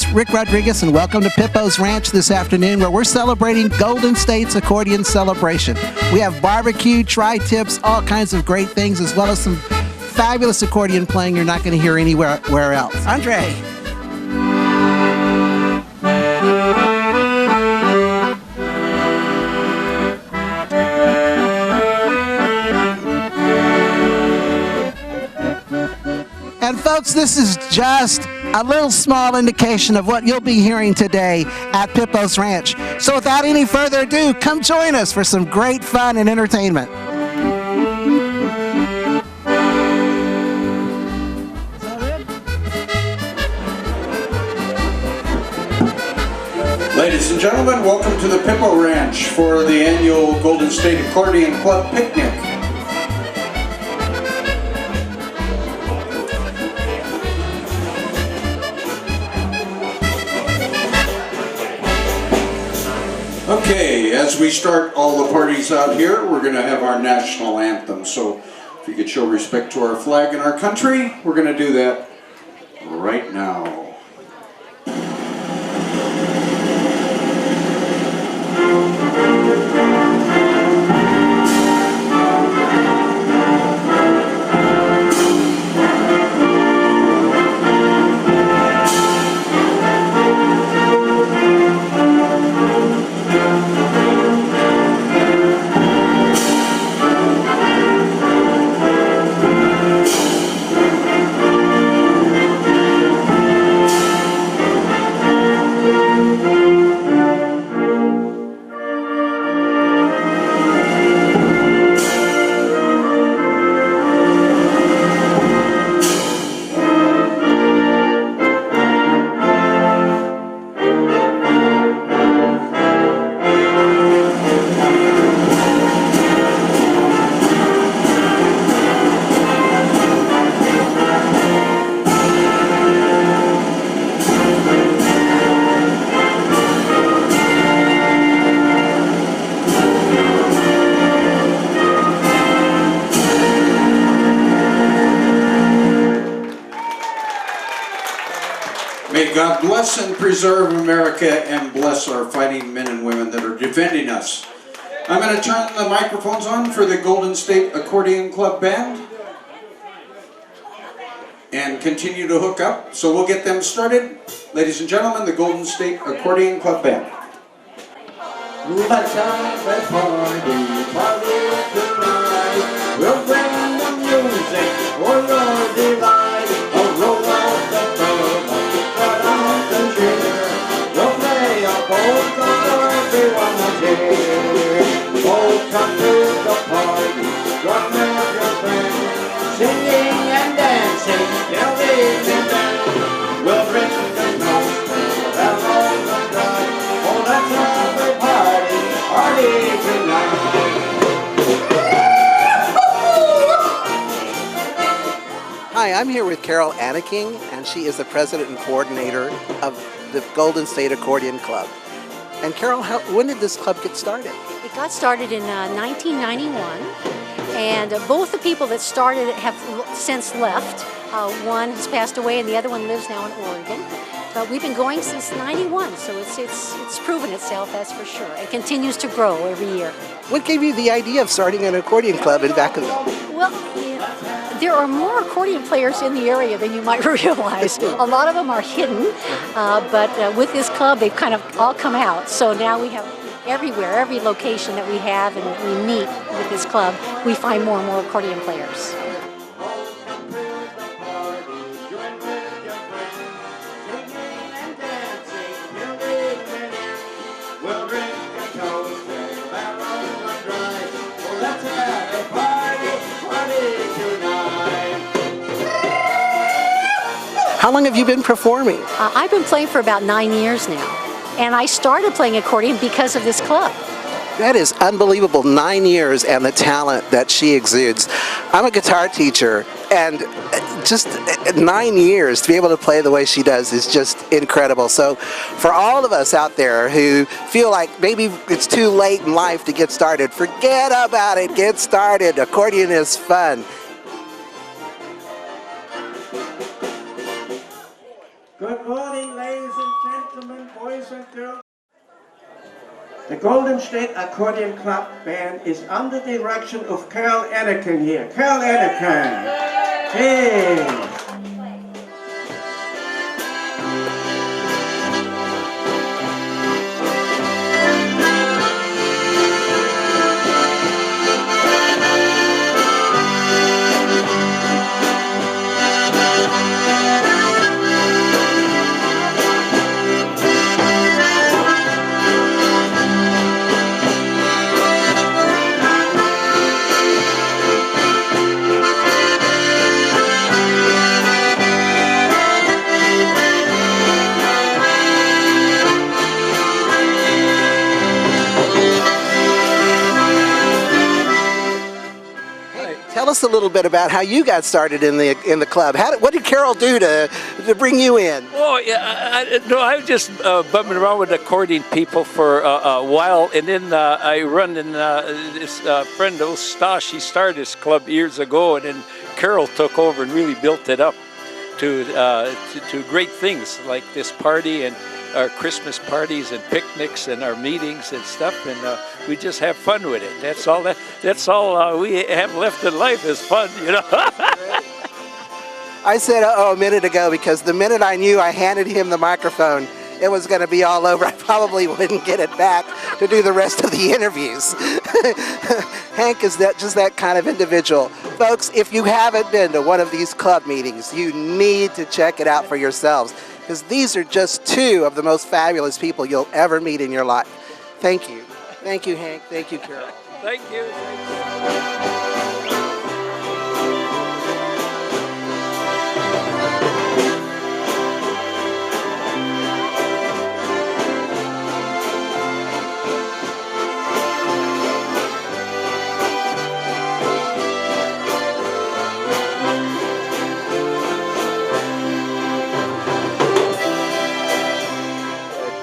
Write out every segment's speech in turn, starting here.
is Rick Rodriguez, and welcome to Pippo's Ranch this afternoon, where we're celebrating Golden State's Accordion Celebration. We have barbecue, tri-tips, all kinds of great things, as well as some fabulous accordion playing you're not going to hear anywhere else. Andre. And folks, this is just a little small indication of what you'll be hearing today at Pippo's Ranch. So without any further ado, come join us for some great fun and entertainment. Ladies and gentlemen, welcome to the Pippo Ranch for the annual Golden State Accordion Club picnic. Okay, as we start all the parties out here, we're going to have our national anthem. So if you could show respect to our flag and our country, we're going to do that right now. May God bless and preserve America and bless our fighting men and women that are defending us. I'm going to turn the microphones on for the Golden State Accordion Club Band and continue to hook up. So we'll get them started. Ladies and gentlemen, the Golden State Accordion Club Band. Let's have a party tonight. We'll bring the music for your delight. A roll out the curve, cut out the chair. We'll play a polka for everyone to hear. Oh, come to the party, join with your friends, singing and dancing till the evening ends. We'll bring the toast, we'll have all the drive. Oh, let's have a party tonight. Hi, I'm here with Carol Anaking, and she is the president and coordinator of the Golden State Accordion Club. And Carol, when did this club get started? It got started in 1991, and both the people that started it have since left. One has passed away, and the other one lives now in Oregon. But we've been going since '91, so it's proven itself, that's for sure. It continues to grow every year. What gave you the idea of starting an accordion club in Vacaville? Well, there are more accordion players in the area than you might realize. A lot of them are hidden, but with this club, they've kind of all come out. So now we have everywhere, every location that we have and that we meet with this club, we find more and more accordion players. How long have you been performing? I've been playing for about 9 years now, and I started playing accordion because of this club. That is unbelievable, 9 years and the talent that she exudes. I'm a guitar teacher, and just 9 years to be able to play the way she does is just incredible. So for all of us out there who feel like maybe it's too late in life to get started, forget about it, get started. Accordion is fun. Good morning, ladies and and girls. The Golden State Accordion Club band is under the direction of Carol Anakin here. Carol Anakin. Hey. Tell us a little bit about how you got started in the club. What did Carol do to bring you in? Oh, yeah, I was just bumming around with accordion people for a while, and then I run in this friend, Ostash, he started this club years ago, and then Carol took over and really built it up to great things like this party and our Christmas parties and picnics and our meetings and stuff, and we just have fun with it. That's all we have left in life is fun, you know. I said a minute ago because the minute I knew I handed him the microphone, it was going to be all over. I probably wouldn't get it back to do the rest of the interviews. Hank is just that kind of individual. Folks, if you haven't been to one of these club meetings, you need to check it out for yourselves, because these are just two of the most fabulous people you'll ever meet in your life. Thank you. Thank you, Hank. Thank you, Carol. Thank you. Thank you.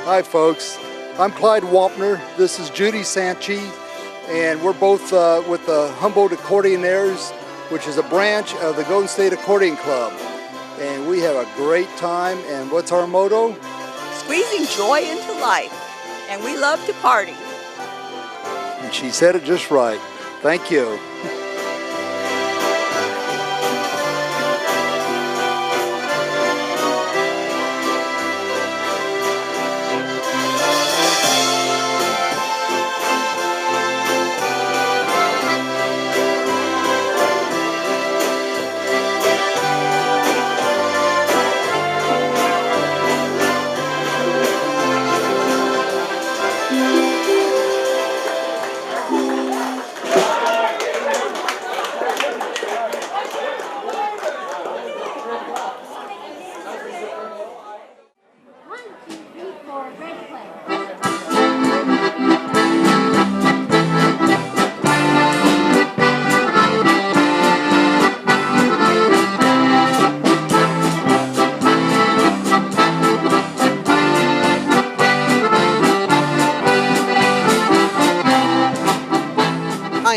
Hi folks, I'm Clyde Wampner, this is Judy Sanchi, and we're both with the Humboldt Accordionaires, which is a branch of the Golden State Accordion Club. And we have a great time, and what's our motto? Squeezing joy into life, and we love to party. And she said it just right. Thank you.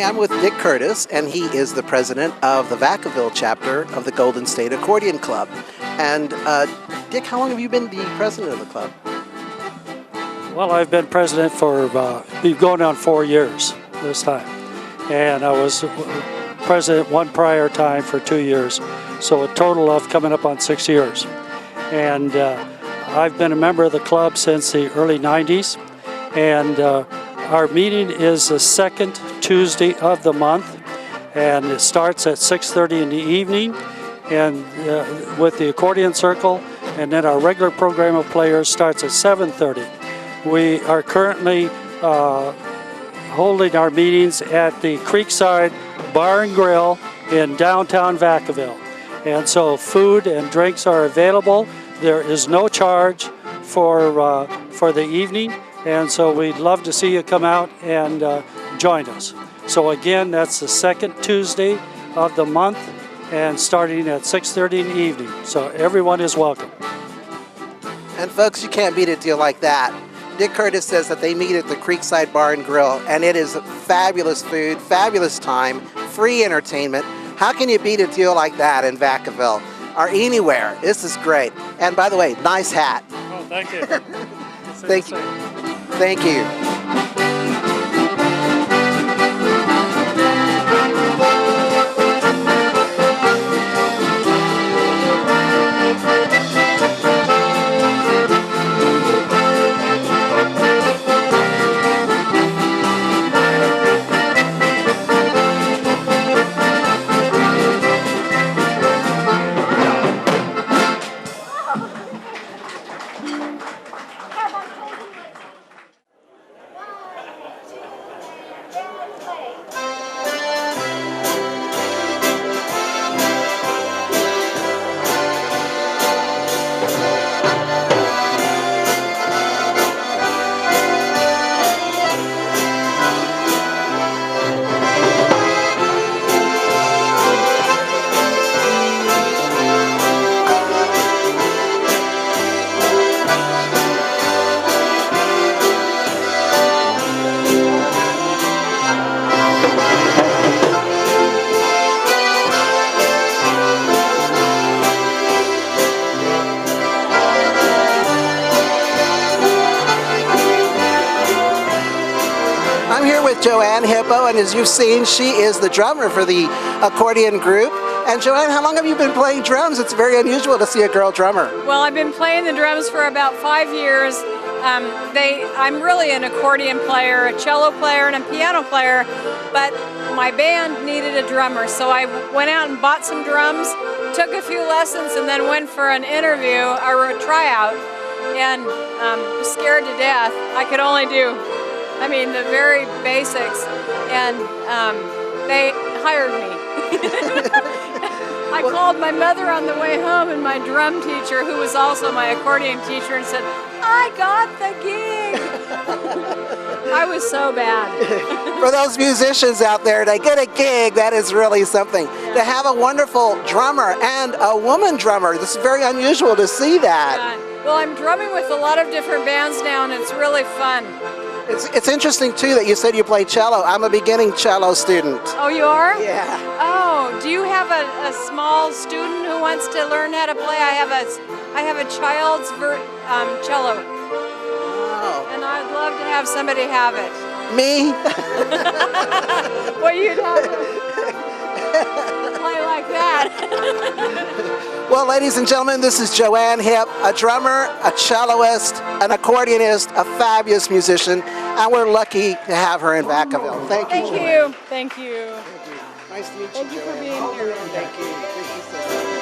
I'm with Dick Curtis, and he is the president of the Vacaville chapter of the Golden State Accordion Club. And Dick, how long have you been the president of the club? Well, I've been president for, we've gone on 4 years this time. And I was president one prior time for 2 years. So a total of coming up on 6 years. And I've been a member of the club since the early 90s. And our meeting is the second Tuesday of the month, and it starts at 6:30 in the evening, and with the accordion circle, and then our regular program of players starts at 7:30. We are currently holding our meetings at the Creekside Bar and Grill in downtown Vacaville, and so food and drinks are available. There is no charge for the evening. And so we'd love to see you come out and join us. So again, that's the second Tuesday of the month and starting at 6:30 in the evening. So everyone is welcome. And folks, you can't beat a deal like that. Dick Curtis says that they meet at the Creekside Bar and Grill, and it is fabulous food, fabulous time, free entertainment. How can you beat a deal like that in Vacaville or anywhere? This is great. And by the way, nice hat. Oh, thank you. Thank you. Thank you. I'm here with Joanne Hippo, and as you've seen, she is the drummer for the accordion group. And Joanne, how long have you been playing drums? It's very unusual to see a girl drummer. Well, I've been playing the drums for about 5 years. I'm really an accordion player, a cello player, and a piano player, but my band needed a drummer, so I went out and bought some drums, took a few lessons, and then went for an interview or a tryout, and was scared to death. I could only do, the very basics, and they hired me. I called my mother on the way home and my drum teacher, who was also my accordion teacher, and said, I got the gig. I was so bad. For those musicians out there, to get a gig, that is really something. Yeah. To have a wonderful drummer and a woman drummer, this is very unusual to see that. Well, I'm drumming with a lot of different bands now, and it's really fun. It's interesting, too, that you said you play cello. I'm a beginning cello student. Oh, you are? Yeah. Oh, do you have a small student who wants to learn how to play? I have a child's cello. Wow. And I'd love to have somebody have it. Me? Well, you'd have to play like that. Well, ladies and gentlemen, this is Joanne Hip, a drummer, a celloist, an accordionist, a fabulous musician, and we're lucky to have her in Vacaville. Thank you. Thank you. Thank you. Nice to meet you, Thank you for Joanne. being here. Thank you. Thank you so much.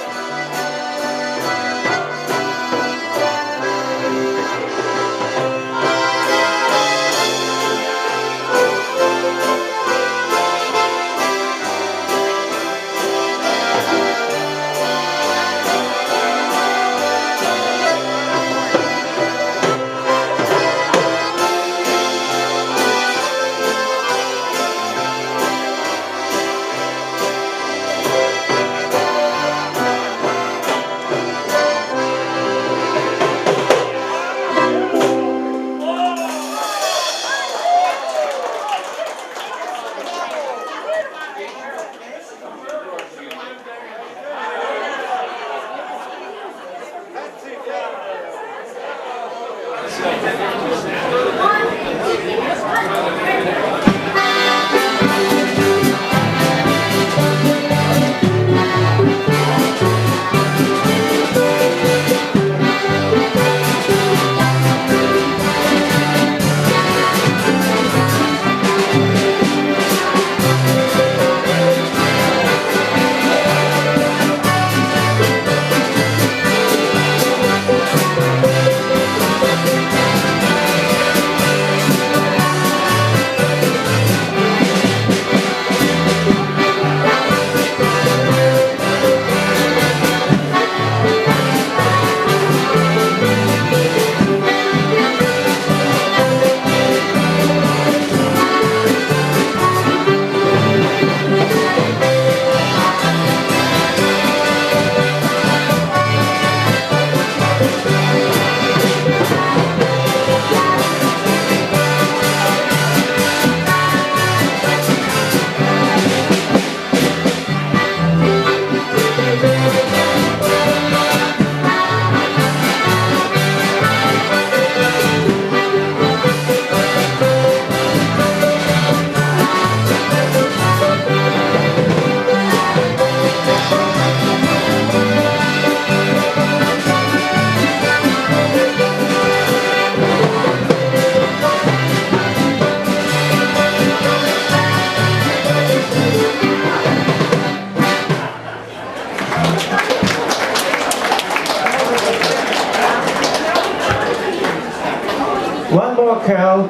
Mel,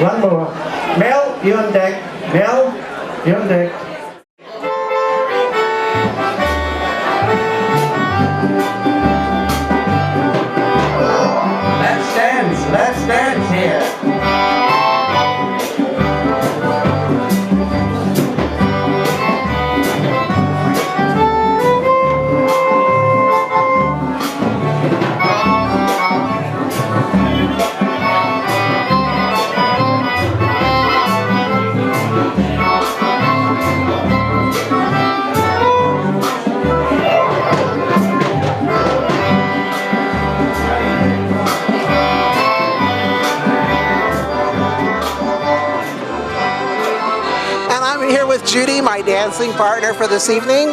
one more. Mel, you on deck. Mel, you on deck. Let's dance here. With Judy, my dancing partner for this evening.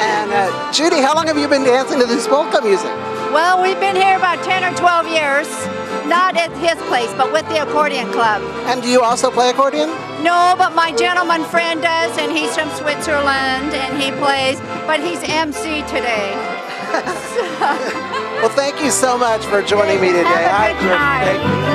And Judy, how long have you been dancing to this polka music? Well, we've been here about 10 or 12 years. Not at his place, but with the Accordion Club. And do you also play accordion? No, but my gentleman friend does, and he's from Switzerland, and he plays, but he's MC today. Well, thank you so much for joining me today. Have a good time.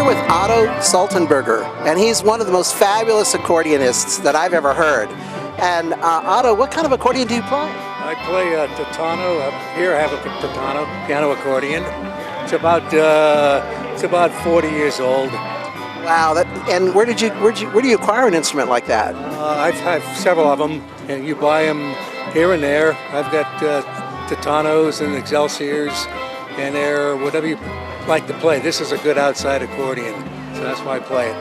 With Otto Sultenberger, and he's one of the most fabulous accordionists that I've ever heard. And Otto, what kind of accordion do you play? I play a Titano. Here I have a Titano piano accordion. It's about 40 years old. Wow! And where do you acquire an instrument like that? I've had several of them, and you buy them here and there. I've got Titanos and Excelsiors, and they're whatever you like to play. This is a good outside accordion, so that's why I play it.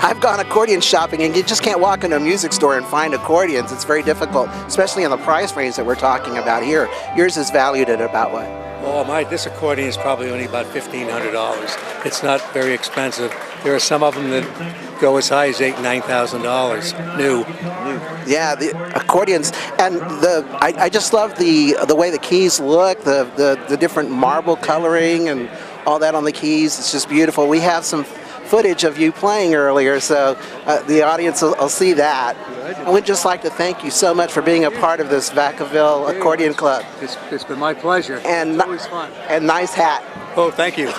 I've gone accordion shopping, and you just can't walk into a music store and find accordions. It's very difficult, especially in the price range that we're talking about here. Yours is valued at about what? Oh, this accordion is probably only about $1,500. It's not very expensive. There are some of them that go as high as $8,000, $9,000 new. Yeah, the accordions, and I just love the way the keys look, the different marble coloring and all that on the keys. It's just beautiful. We have some footage of you playing earlier, so the audience will see that. I would just like to thank you so much for being a part of this Vacaville Accordion Club. It's been my pleasure. And it's always fun. And nice hat. Oh, thank you.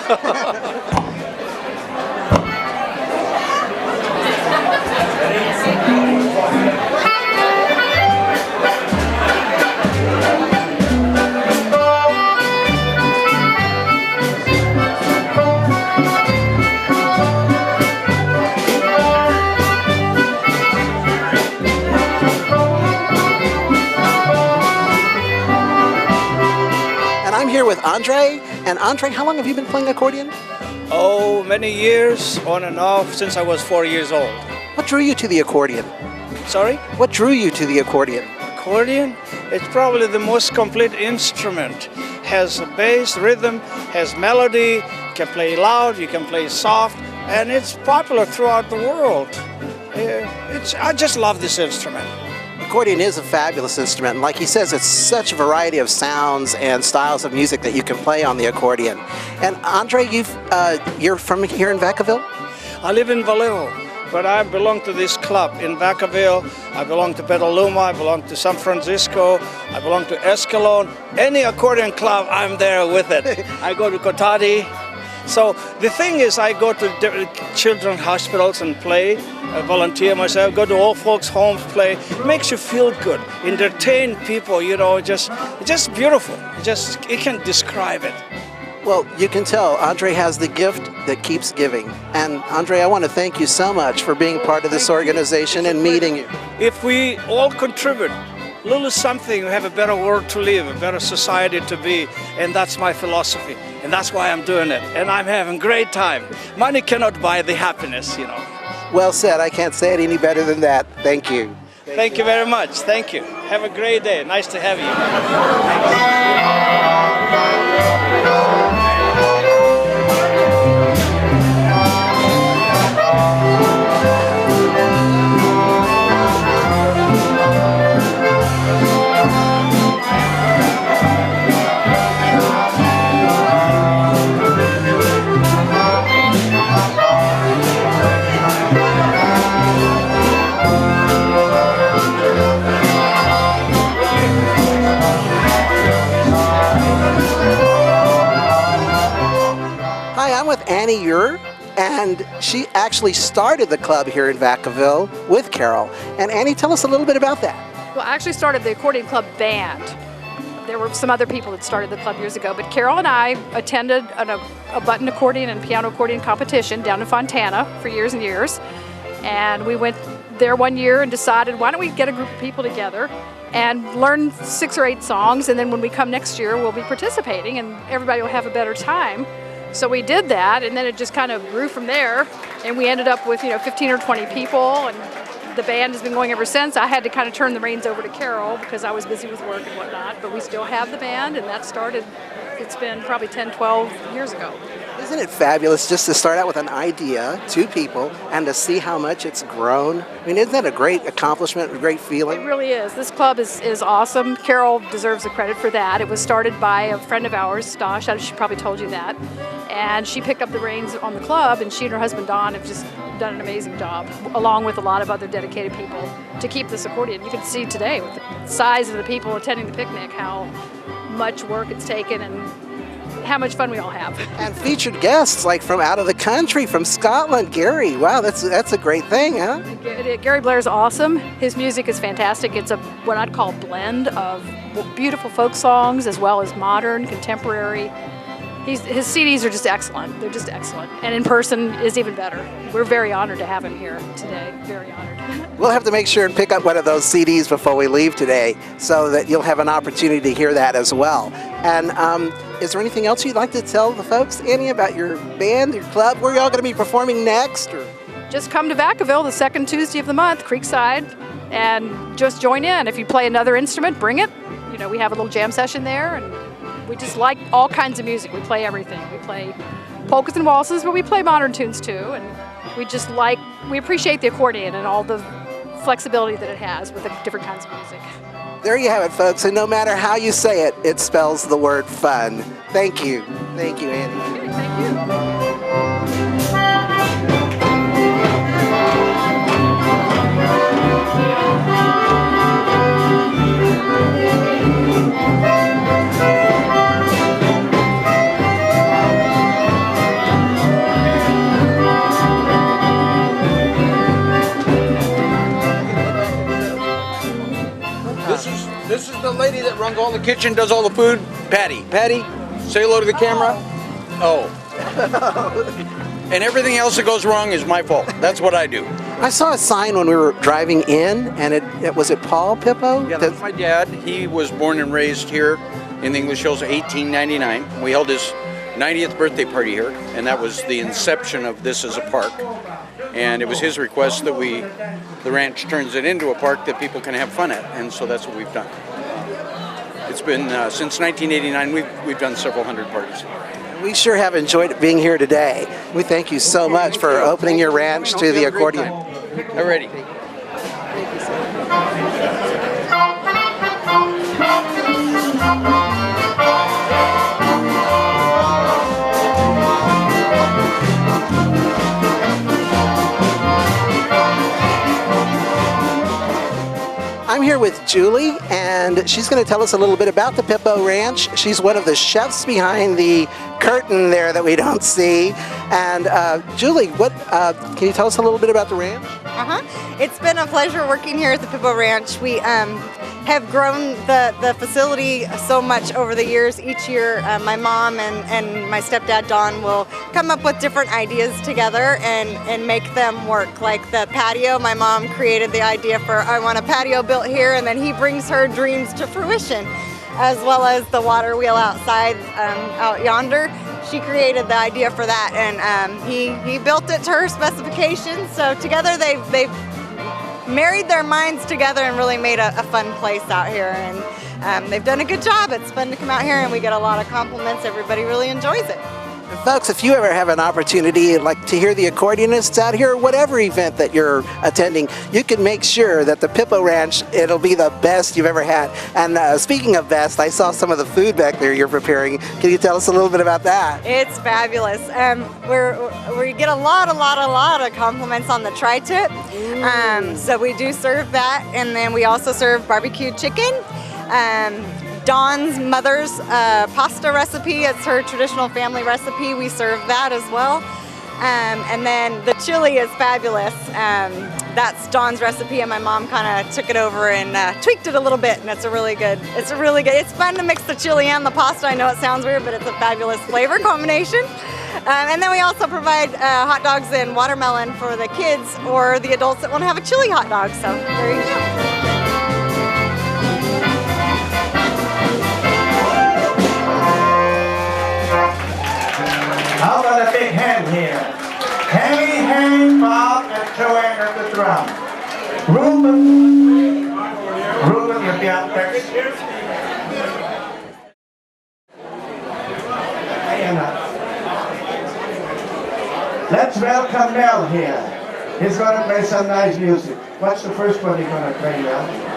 Here with Andre. And Andre, how long have you been playing accordion? Oh, many years, on and off, since I was 4 years old. What drew you to the accordion? Sorry? What drew you to the accordion? Accordion? It's probably the most complete instrument. Has a bass, rhythm, has melody, you can play loud, you can play soft, and it's popular throughout the world. I just love this instrument. Accordion is a fabulous instrument, and like he says, it's such a variety of sounds and styles of music that you can play on the accordion. And Andre, you're from here in Vacaville? I live in Vallejo, but I belong to this club in Vacaville. I belong to Petaluma, I belong to San Francisco, I belong to Escalon. Any accordion club, I'm there with it. I go to Cotati. So the thing is, I go to children's hospitals and play, I volunteer myself, go to old folks' homes, play. It makes you feel good, entertain people, you know, just beautiful. You can't describe it. Well, you can tell Andre has the gift that keeps giving. And Andre, I want to thank you so much for being part of this organization and meeting you. If we all contribute a little something, we have a better world to live, a better society to be, and that's my philosophy. And that's why I'm doing it. And I'm having a great time. Money cannot buy the happiness, you know. Well said. I can't say it any better than that. Thank you. Thank you very much. Thank you. Have a great day. Nice to have you. Annie Ure, and she actually started the club here in Vacaville with Carol. And Annie, tell us a little bit about that. Well, I actually started the Accordion Club band. There were some other people that started the club years ago, but Carol and I attended a button accordion and piano accordion competition down in Fontana for years and years. And we went there one year and decided, why don't we get a group of people together and learn 6 or 8 songs, and then when we come next year, we'll be participating and everybody will have a better time. So we did that, and then it just kind of grew from there, and we ended up with 15 or 20 people, and the band has been going ever since. I had to kind of turn the reins over to Carol because I was busy with work and whatnot, but we still have the band, and that started, it's been probably 10, 12 years ago. Isn't it fabulous just to start out with an idea, 2 people, and to see how much it's grown? I mean, isn't that a great accomplishment, a great feeling? It really is. This club is awesome. Carol deserves the credit for that. It was started by a friend of ours, Stosh, she probably told you that, and she picked up the reins on the club, and she and her husband Don have just done an amazing job, along with a lot of other dedicated people, to keep this accordion. You can see today with the size of the people attending the picnic how much work it's taken and how much fun we all have. And featured guests like from out of the country, from Scotland, Gary. Wow, that's a great thing, huh? Gary Blair's awesome. His music is fantastic. It's a what I'd call blend of beautiful folk songs as well as modern, contemporary. His CDs are just excellent. They're just excellent. And in person is even better. We're very honored to have him here today. Very honored. We'll have to make sure and pick up one of those CDs before we leave today so that you'll have an opportunity to hear that as well. And is there anything else you'd like to tell the folks, Annie, about your band, your club? Where are y'all going to be performing next? Or? Just come to Vacaville the second Tuesday of the month, Creekside, and just join in. If you play another instrument, bring it. We have a little jam session there, and we just like all kinds of music. We play everything. We play polkas and waltzes, but we play modern tunes too. And we appreciate the accordion and all the flexibility that it has with the different kinds of music. There you have it, folks. And no matter how you say it, it spells the word fun. Thank you. Thank you, Annie. Thank you. This is the lady that runs all the kitchen, does all the food. Patty, say hello to the camera. Oh. And everything else that goes wrong is my fault. That's what I do. I saw a sign when we were driving in, and it was it Paul Pippo? Yeah, that's my dad. He was born and raised here in the English Hills in 1899. We held his 90th birthday party here, and that was the inception of this as a park. And it was his request that the ranch turns it into a park that people can have fun at, and so that's what we've done. It's been, since 1989, we've done several hundred parties. We sure have enjoyed being here today. We thank you so much for opening your ranch to the accordion. Alrighty. Thank you, sir. I'm here with Julie, and she's going to tell us a little bit about the Pippo Ranch. She's one of the chefs behind the curtain there that we don't see. And Julie, can you tell us a little bit about the ranch? It's been a pleasure working here at the Pippo Ranch. We have grown the facility so much over the years. Each year, my mom and my stepdad, Don, will come up with different ideas together and make them work. Like the patio, my mom created the idea for, I want a patio built here, and then he brings her dreams to fruition, as well as the water wheel outside, out yonder. She created the idea for that, and he built it to her specifications. So together they've married their minds together and really made a fun place out here. And they've done a good job. It's fun to come out here, and we get a lot of compliments. Everybody really enjoys it. And folks, if you ever have an opportunity like to hear the accordionists out here, whatever event that you're attending, you can make sure that the Pippo Ranch, it'll be the best you've ever had. And speaking of best, I saw some of the food back there you're preparing. Can you tell us a little bit about that? It's fabulous. We get a lot of compliments on the tri-tip. So we do serve that, and then we also serve barbecued chicken. Dawn's mother's pasta recipe. It's her traditional family recipe. We serve that as well. And then the chili is fabulous. That's Dawn's recipe, and my mom kind of took it over and tweaked it a little bit, and it's it's fun to mix the chili and the pasta. I know it sounds weird, but it's a fabulous flavor combination. And then we also provide hot dogs and watermelon for the kids or the adults that want to have a chili hot dog. So there you go. How about a big hand here? Henny, Henny, Bob, and Joanne at the drum. Ruben, you'll be up next. Let's welcome Mel here. He's going to play some nice music. What's the first one you're going to play, Mel?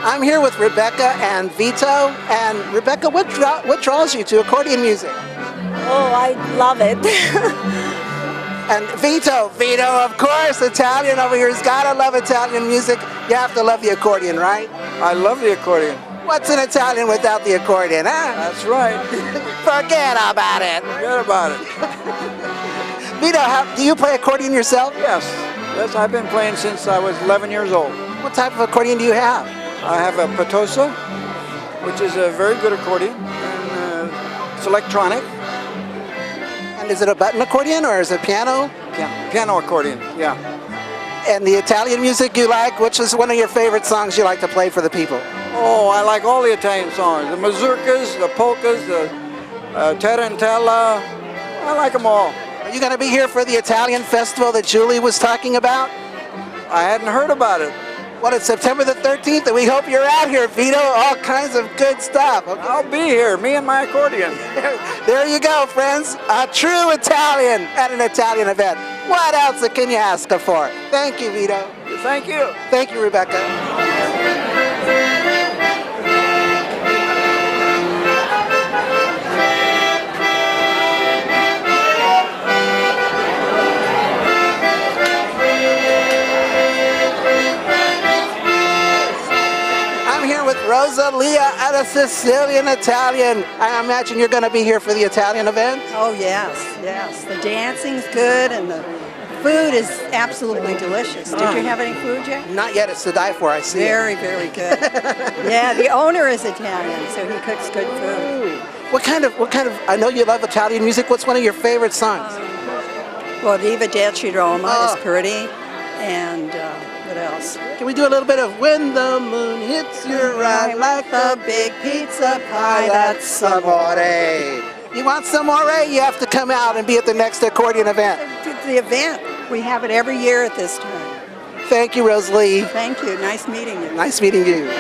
I'm here with Rebecca and Vito. And Rebecca, what draws you to accordion music? Oh, I love it. And Vito, of course, Italian over here. He's gotta love Italian music. You have to love the accordion, right? I love the accordion. What's an Italian without the accordion, huh? That's right. Forget about it. Forget about it. Vito, do you play accordion yourself? Yes. Yes, I've been playing since I was 11 years old. What type of accordion do you have? I have a Patosa, which is a very good accordion, and it's electronic. And is it a button accordion or is it piano? Piano accordion, yeah. And the Italian music you like, which is one of your favorite songs you like to play for the people? Oh, I like all the Italian songs. The mazurkas, the polkas, the tarantella. I like them all. Are you going to be here for the Italian festival that Julie was talking about? I hadn't heard about it. Well, it's September the 13th, and we hope you're out here, Vito. All kinds of good stuff. Okay? I'll be here, me and my accordion. There you go, friends. A true Italian at an Italian event. What else can you ask for? Thank you, Vito. Thank you. Thank you, Rebecca. Rosalia at a Sicilian Italian. I imagine you're going to be here for the Italian event? Oh, yes, yes. The dancing's good and the food is absolutely delicious. Did you have any food yet? Not yet. It's to die for, I see. Very, very good. Yeah, the owner is Italian, so he cooks good food. What kind of, I know you love Italian music. What's one of your favorite songs? Well, Viva del Roma is pretty. And what else? Can we do a little bit of When the Moon Hits Your Eye Like a Big Pizza Pie? That's amore. You want some more? You have to come out and be at the next accordion event. The event. We have it every year at this time. Thank you, Rosalie. Thank you. Nice meeting you. Nice meeting you.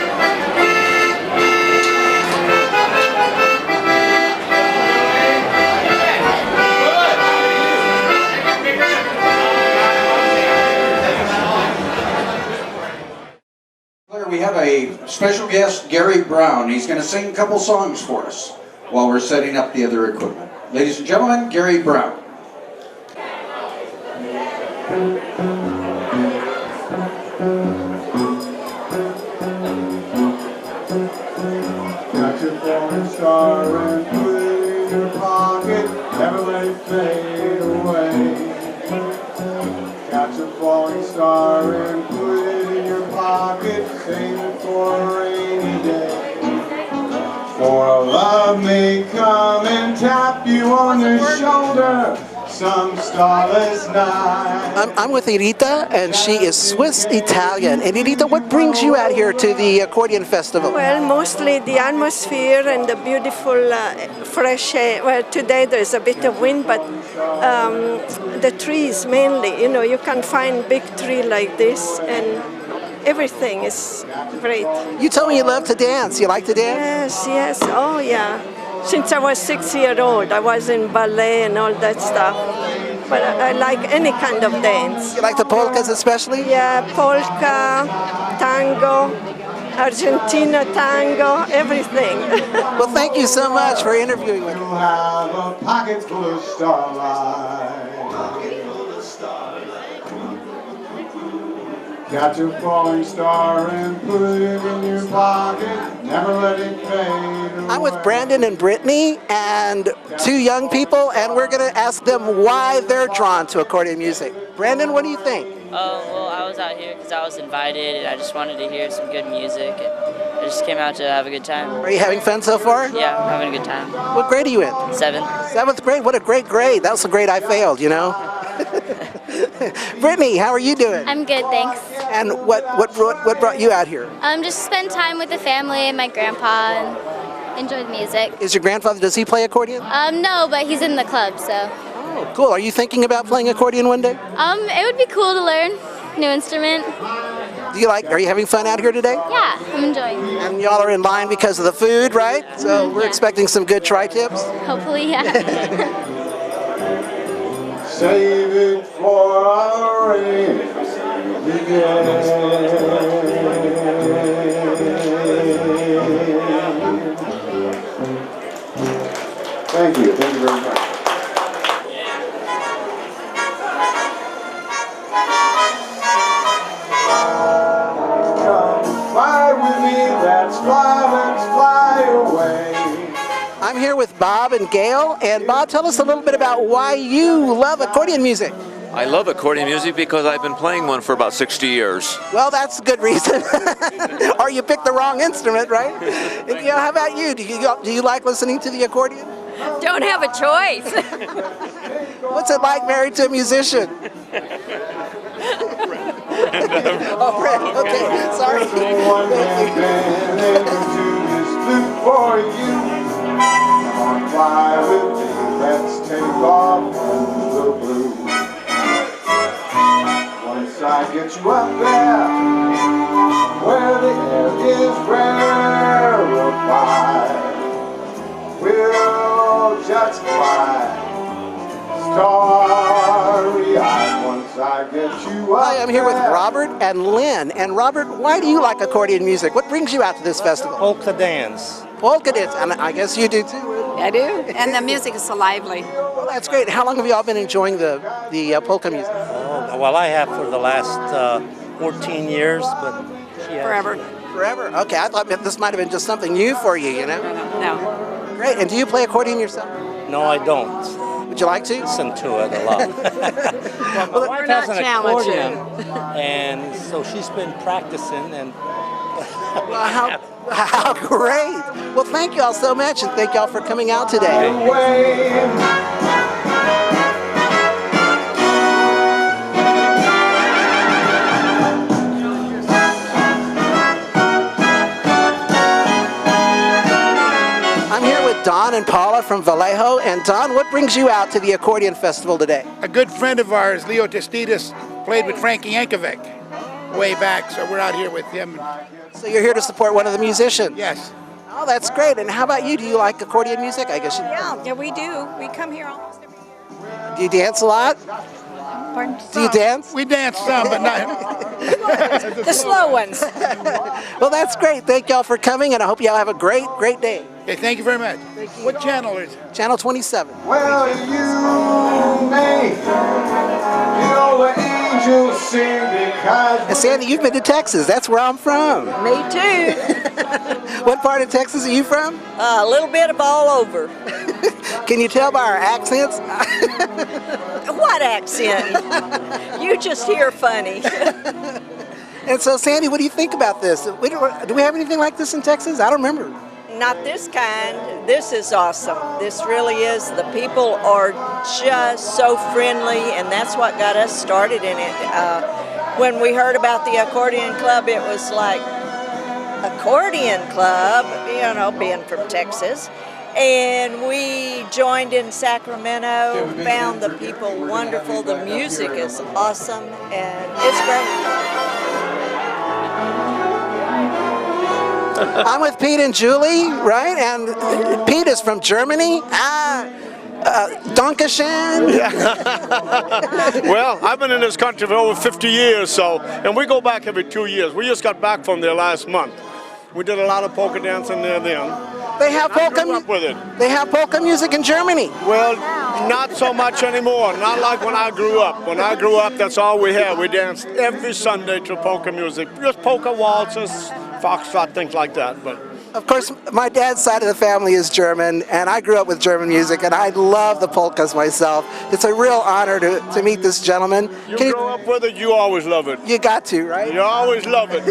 We have a special guest, Gary Brown. He's going to sing a couple songs for us while we're setting up the other equipment. Ladies and gentlemen, Gary Brown. Got your falling star and put it in your pocket, never let it fade away. Got your falling star and put it in your pocket, save it for a rainy day. For love may come and tap you you on the shoulder some starless night. I'm with Irita, and she is Swiss-Italian. And Irita, what brings you out here to the Accordion Festival? Well, mostly the atmosphere and the beautiful fresh air. Well, today there's a bit of wind, but the trees mainly. You know, you can find big tree like this, and everything is great. You told me you love to dance. You like to dance? Yes, yes. Oh, yeah. Since I was 6 years old, I was in ballet and all that stuff. But I like any kind of dance. You like the polkas especially? Yeah, polka, tango, Argentina tango, everything. Well, thank you so much for interviewing with me. You have a pocket full of starlight. Got your falling star and put it in your pocket. Never let it fade away. I'm with Brandon and Brittany and two young people, and we're going to ask them why they're drawn to accordion music. Brandon, what do you think? Oh, well, I was out here because I was invited, and I just wanted to hear some good music, and I just came out to have a good time. Are you having fun so far? Yeah, I'm having a good time. What grade are you in? 7th. 7th grade? What a great grade. That was a grade I failed, you know? Brittany, how are you doing? I'm good, thanks. And what brought you out here? Just spend time with the family and my grandpa and enjoy the music. Is your grandfather, does he play accordion? No, but he's in the club, so. Oh, cool. Are you thinking about playing accordion one day? It would be cool to learn new instrument. Are you having fun out here today? Yeah, I'm enjoying it. And y'all are in line because of the food, right? So we're expecting some good tri-tips. Hopefully, yeah. Save it for a rainy day. Thank you very much. Come fly with me, let's fly away. I'm here with Bob and Gail, and Bob, tell us a little bit about why you love accordion music. I love accordion music because I've been playing one for about 60 years. Well, that's a good reason. Or you picked the wrong instrument, right? How about you? Do you like listening to the accordion? Don't have a choice. What's it like married to a musician? Oh, Brett, okay, sorry. For you, come on, fly with me, let's take off from the blue. Once I get you up there, where the air is rarefied, we'll just fly, starry-eyed. Once I get you up. Hi, I'm here with Robert and Lynn. And Robert, why do you like accordion music? What brings you out to this festival? Polka dance. Polka dance, and I guess you do too. I do, and the music is so lively. Well, that's great. How long have you all been enjoying the polka music? Oh, well, I have for the last 14 years, but Forever. Forever? Okay, I thought this might have been just something new for you, you know? No. Great. And do you play accordion yourself? No, I don't. Would you like to? Listen to it a lot. Well, my wife has an accordion, and so she's been practicing, and well, how great. Well, thank you all so much, and thank you all for coming out today. I'm here with Don and Paula from Vallejo. And Don, what brings you out to the Accordion Festival today? A good friend of ours, Leo Testitas, played with Frankie Yankovic way back, so we're out here with him. So you're here to support one of the musicians? Yes. Oh, that's great. And how about you? Do you like accordion music? I guess you Yeah, we do. We come here almost every year. Do you dance a lot? Pardon? Do you dance? We dance some, but not... The slow ones. Well, that's great. Thank y'all for coming, and I hope y'all have a great day. Okay, thank you very much. What channel is it? Channel 27. Well, you may hear the angels sing because... And Sandy, you've been to Texas. That's where I'm from. Me too. What part of Texas are you from? A little bit of all over. Can you tell by our accents? What accent? You just hear funny. And so, Sandy, what do you think about this? Do we have anything like this in Texas? I don't remember. not this kind. This is awesome. This really is. The people are just so friendly, and that's what got us started in it. When we heard about the Accordion Club, it was like, Accordion Club, you know, being from Texas. And we joined in Sacramento, found the people wonderful, the music is awesome, and it's great. I'm with Pete and Julie, right? And Pete is from Germany. Dankeschön. Well, I've been in this country for over 50 years, and we go back every 2 years. We just got back from there last month. We did a lot of polka dancing there then. They have polka music in Germany. Well, not so much anymore. Not like when I grew up. When I grew up, that's all we had. We danced every Sunday to polka music. Just polka waltzes, foxtrot, things like that. But of course, my dad's side of the family is German, and I grew up with German music, and I love the polkas myself. It's a real honor to meet this gentleman. You grow up with it, you always love it. You got to, right? You always love it.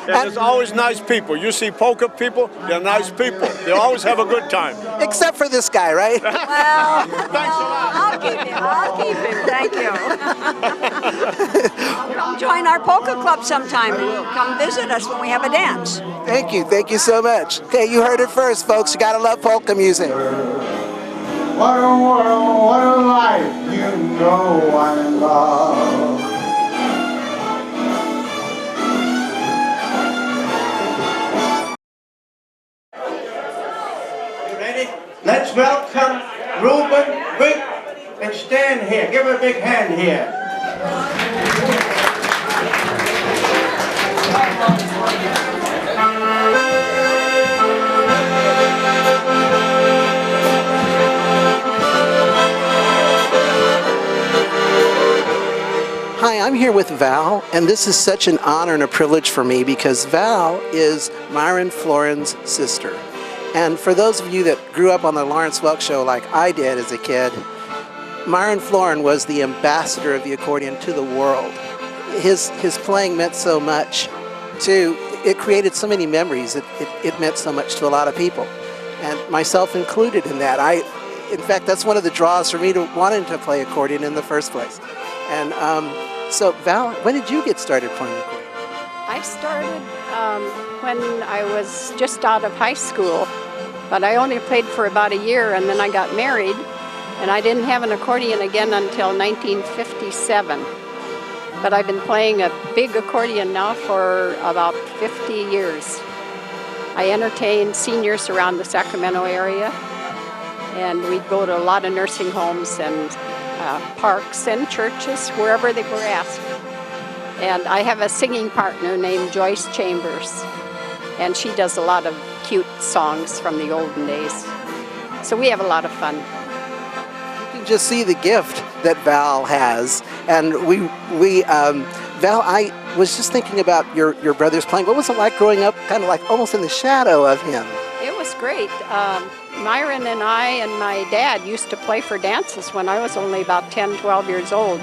And there's always nice people. You see polka people, they're nice people. They always have a good time. Except for this guy, right? Well, thanks a lot. I'll keep him. Thank you. Come join our polka club sometime and come visit us when we have a dance. Thank you so much. Okay, you heard it first, folks. You gotta love polka music. What a world, what a life, you know I love. Let's welcome Ruben Wick and Stan here. Give him a big hand here. Hi, I'm here with Val, and this is such an honor and a privilege for me because Val is Myron Florin's sister. And for those of you that grew up on the Lawrence Welk Show like I did as a kid, Myron Florin was the ambassador of the accordion to the world. His playing meant so much it created so many memories. It meant so much to a lot of people, and myself included in that. In fact, that's one of the draws for me to wanting to play accordion in the first place. And so Val, when did you get started playing accordion? I started when I was just out of high school, but I only played for about a year, and then I got married, and I didn't have an accordion again until 1957. But I've been playing a big accordion now for about 50 years. I entertain seniors around the Sacramento area, and we'd go to a lot of nursing homes and parks and churches, wherever they were asked. And I have a singing partner named Joyce Chambers, and she does a lot of cute songs from the olden days. So we have a lot of fun. You can just see the gift that Val has. And Val, I was just thinking about your brother's playing. What was it like growing up kind of like almost in the shadow of him? It was great. Myron and I and my dad used to play for dances when I was only about 10, 12 years old.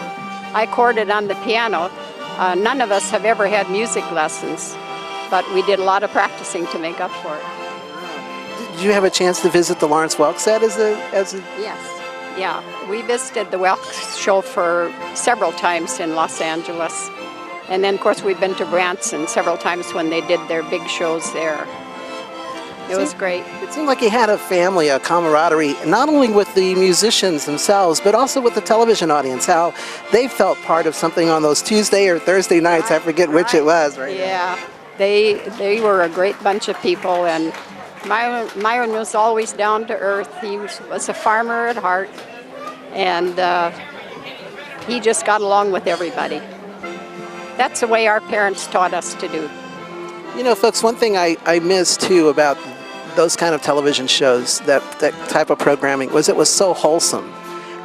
I chorded on the piano. None of us have ever had music lessons, but we did a lot of practicing to make up for it. Did you have a chance to visit the Lawrence Welk set as a? Yes, yeah. We visited the Welk show for several times in Los Angeles. And then, of course, we've been to Branson several times when they did their big shows there. It was great. It seemed like you had a family, a camaraderie, not only with the musicians themselves, but also with the television audience, how they felt part of something on those Tuesday or Thursday nights. I forget which it was, right? Yeah, they were a great bunch of people, and Myron was always down to earth. He was a farmer at heart, and he just got along with everybody. That's the way our parents taught us to do. You know, folks, one thing I miss, too, about those kind of television shows, that type of programming, was it was so wholesome.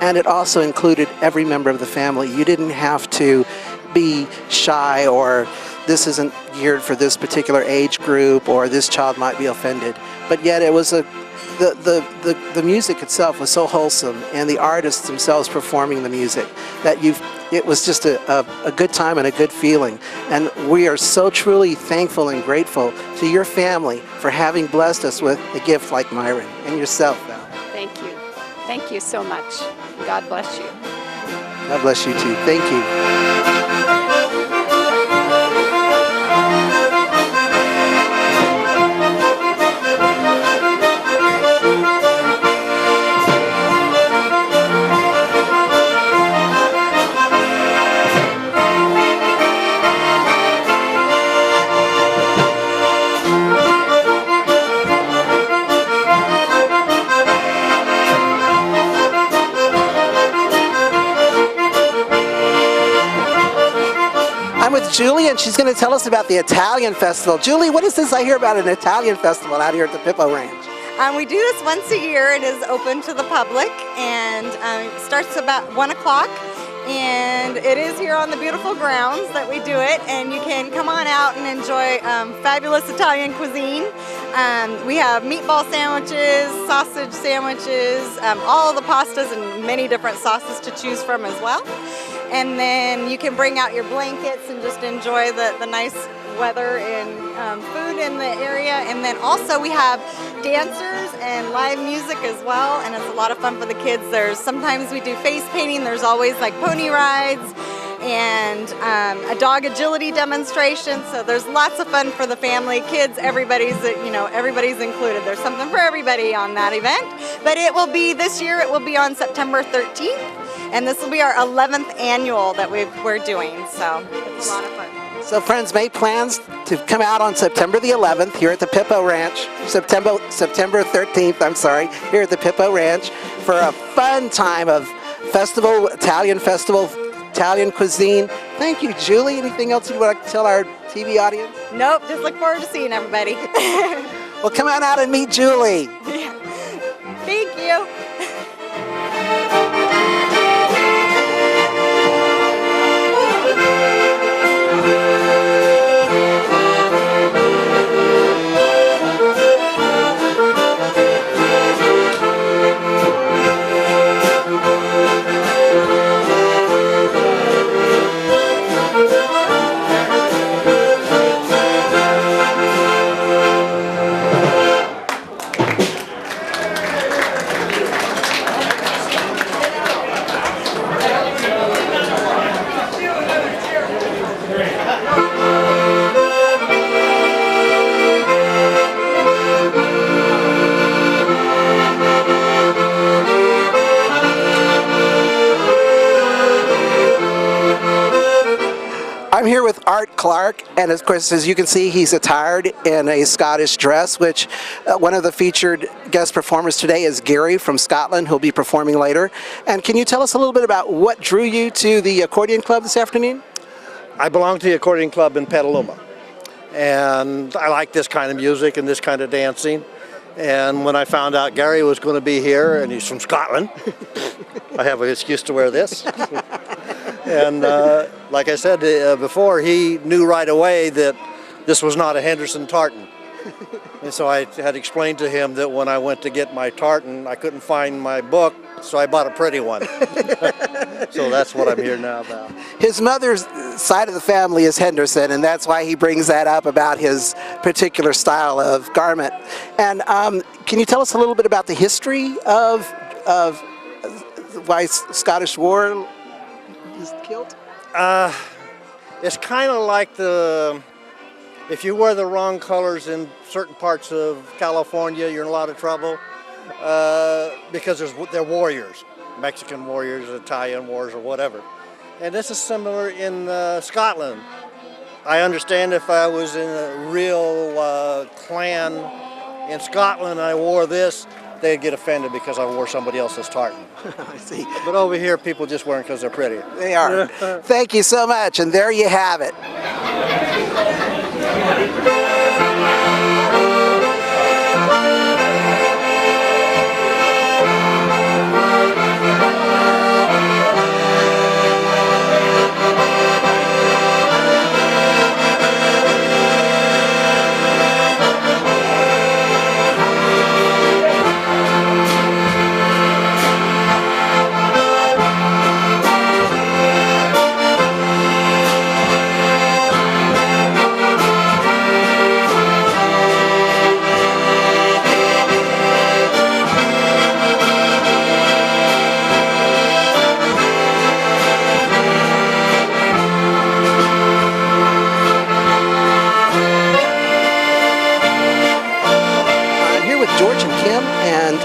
And it also included every member of the family. You didn't have to be shy or this isn't geared for this particular age group or this child might be offended. But yet it was the music itself was so wholesome, and the artists themselves performing the music, that it was just a good time and a good feeling. And we are so truly thankful and grateful to your family for having blessed us with a gift like Myron, and yourself, Val. Thank you. Thank you so much. God bless you. God bless you too. Thank you. I'm with Julie, and she's going to tell us about the Italian Festival. Julie, what is this I hear about an Italian festival out here at the Pippo Ranch? We do this once a year. It is open to the public, and it starts about 1 o'clock. And it is here on the beautiful grounds that we do it, and you can come on out and enjoy fabulous Italian cuisine. We have meatball sandwiches, sausage sandwiches, all the pastas and many different sauces to choose from as well. And then you can bring out your blankets and just enjoy the nice weather and food in the area. And then also we have dancers and live music as well, and it's a lot of fun for the kids. Sometimes we do face painting. There's always like pony rides and a dog agility demonstration. So there's lots of fun for the family, kids, everybody's included. There's something for everybody on that event. But this year it will be on September 13th. And this will be our 11th annual that we're doing, so it's a lot of fun. So friends, make plans to come out on September the 11th here at the Pippo Ranch, September 13th, I'm sorry, here at the Pippo Ranch for a fun time of Italian festival, Italian cuisine. Thank you, Julie. Anything else you want to tell our TV audience? Nope, just look forward to seeing everybody. Well, come on out and meet Julie. Thank you. I'm here with Art Clark, and of course, as you can see, he's attired in a Scottish dress, which one of the featured guest performers today is Gary from Scotland, who'll be performing later. And can you tell us a little bit about what drew you to the Accordion Club this afternoon? I belong to the Accordion Club in Petaluma, and I like this kind of music and this kind of dancing. And when I found out Gary was going to be here, and he's from Scotland, I have an excuse to wear this. And like I said before, he knew right away that this was not a Henderson tartan. And so I had explained to him that when I went to get my tartan, I couldn't find my book, so I bought a pretty one. So that's what I'm here now about. His mother's side of the family is Henderson, and that's why he brings that up about his particular style of garment. And can you tell us a little bit about the history of why Scottish War is kilt? It's kind of like if you wear the wrong colors in certain parts of California, you're in a lot of trouble because they're warriors, Mexican warriors, Italian wars, or whatever. And this is similar in Scotland. I understand if I was in a real clan in Scotland and I wore this, they'd get offended because I wore somebody else's tartan. I see. But over here, people just wear them because they're pretty. They are. Thank you so much, and there you have it.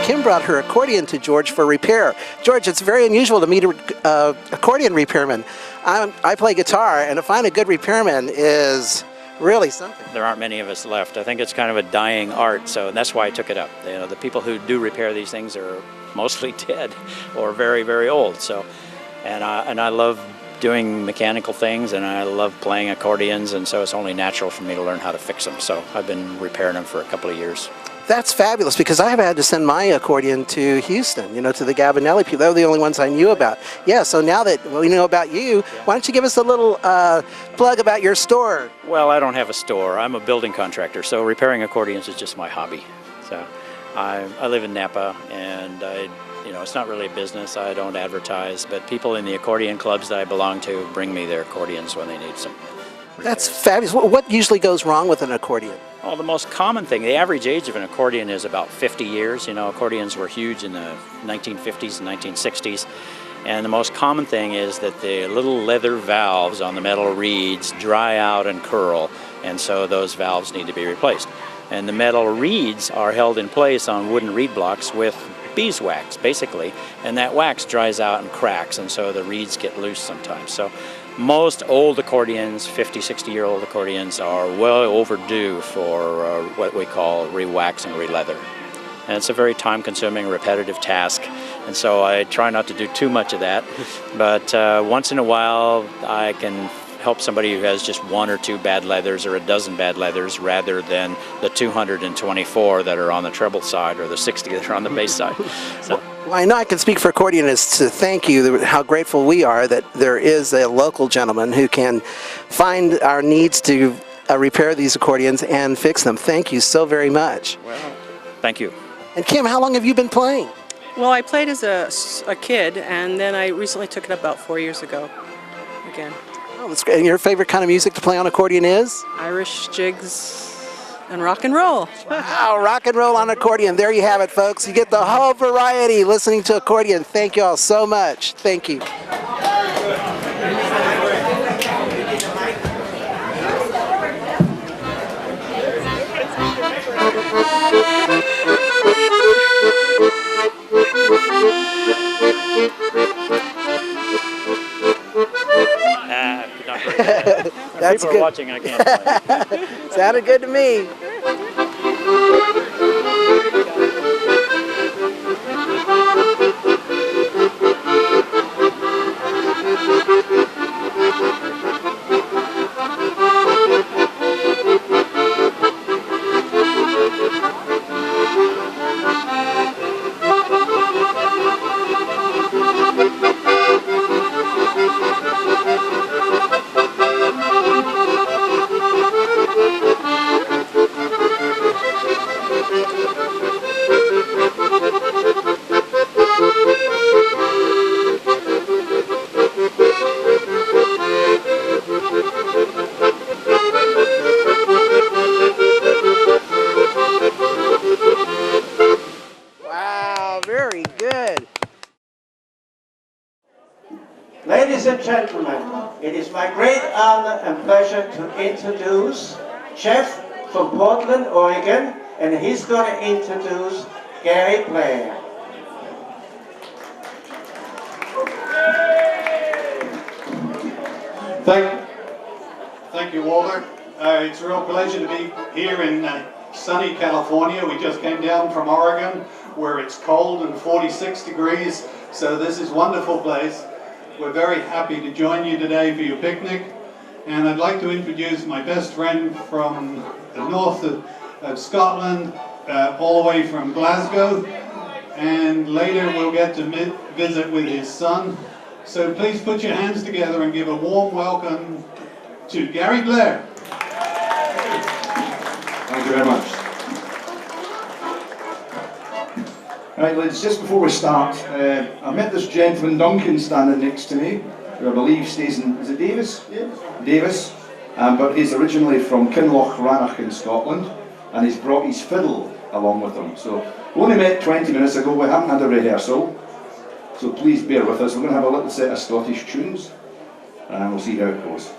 Kim brought her accordion to George for repair. George, it's very unusual to meet an accordion repairman. I play guitar, and to find a good repairman is really something. There aren't many of us left. I think it's kind of a dying art, so that's why I took it up. You know, the people who do repair these things are mostly dead or very, very old. So, and I love doing mechanical things, and I love playing accordions, and so it's only natural for me to learn how to fix them. So I've been repairing them for a couple of years. That's fabulous, because I have had to send my accordion to Houston, you know, to the Gabinelli people. They were the only ones I knew about. Yeah, so now that we know about you, why don't you give us a little plug about your store? Well, I don't have a store. I'm a building contractor, so repairing accordions is just my hobby. So I live in Napa, and you know, it's not really a business. I don't advertise, but people in the accordion clubs that I belong to bring me their accordions when they need some repairs. That's fabulous. What usually goes wrong with an accordion? Oh, the most common thing, the average age of an accordion is about 50 years. You know, accordions were huge in the 1950s and 1960s. And the most common thing is that the little leather valves on the metal reeds dry out and curl, and so those valves need to be replaced. And the metal reeds are held in place on wooden reed blocks with beeswax, basically, and that wax dries out and cracks, and so the reeds get loose sometimes. So most old accordions, 50, 60-year-old accordions, are well overdue for what we call re-wax and re-leather. And it's a very time-consuming, repetitive task, and so I try not to do too much of that. But once in a while, I can help somebody who has just one or two bad leathers or a dozen bad leathers rather than the 224 that are on the treble side or the 60 that are on the bass side. So. Well, I know I can speak for accordionists to thank you, how grateful we are that there is a local gentleman who can find our needs to repair these accordions and fix them. Thank you so very much. Well, thank you. And Kim, how long have you been playing? Well, I played as a kid, and then I recently took it up about 4 years ago again. Oh, that's great. And your favorite kind of music to play on accordion is? Irish jigs and rock and roll. Wow, rock and roll on accordion. There you have it, folks. You get the whole variety listening to accordion. Thank you all so much. Thank you. That's People are watching, I can't play. Sounded good to me. Ladies and gentlemen, it is my great honor and pleasure to introduce Jeff from Portland, Oregon, and he's going to introduce Gary Blair. Thank you, Walter. It's a real pleasure to be here in sunny California. We just came down from Oregon, where it's cold and 46 degrees, so this is a wonderful place. We're very happy to join you today for your picnic, and I'd like to introduce my best friend from the north of Scotland, all the way from Glasgow, and later we'll get to visit with his son. So please put your hands together and give a warm welcome to Gary Blair. Thank you very much. Right, lads, just before we start, I met this gentleman, Duncan, standing next to me, who I believe stays in, is it Davis? Yes. Davis, but he's originally from Kinloch Ranach in Scotland, and he's brought his fiddle along with him. So, we only met 20 minutes ago, we haven't had a rehearsal, so please bear with us. We're going to have a little set of Scottish tunes, and we'll see how it goes.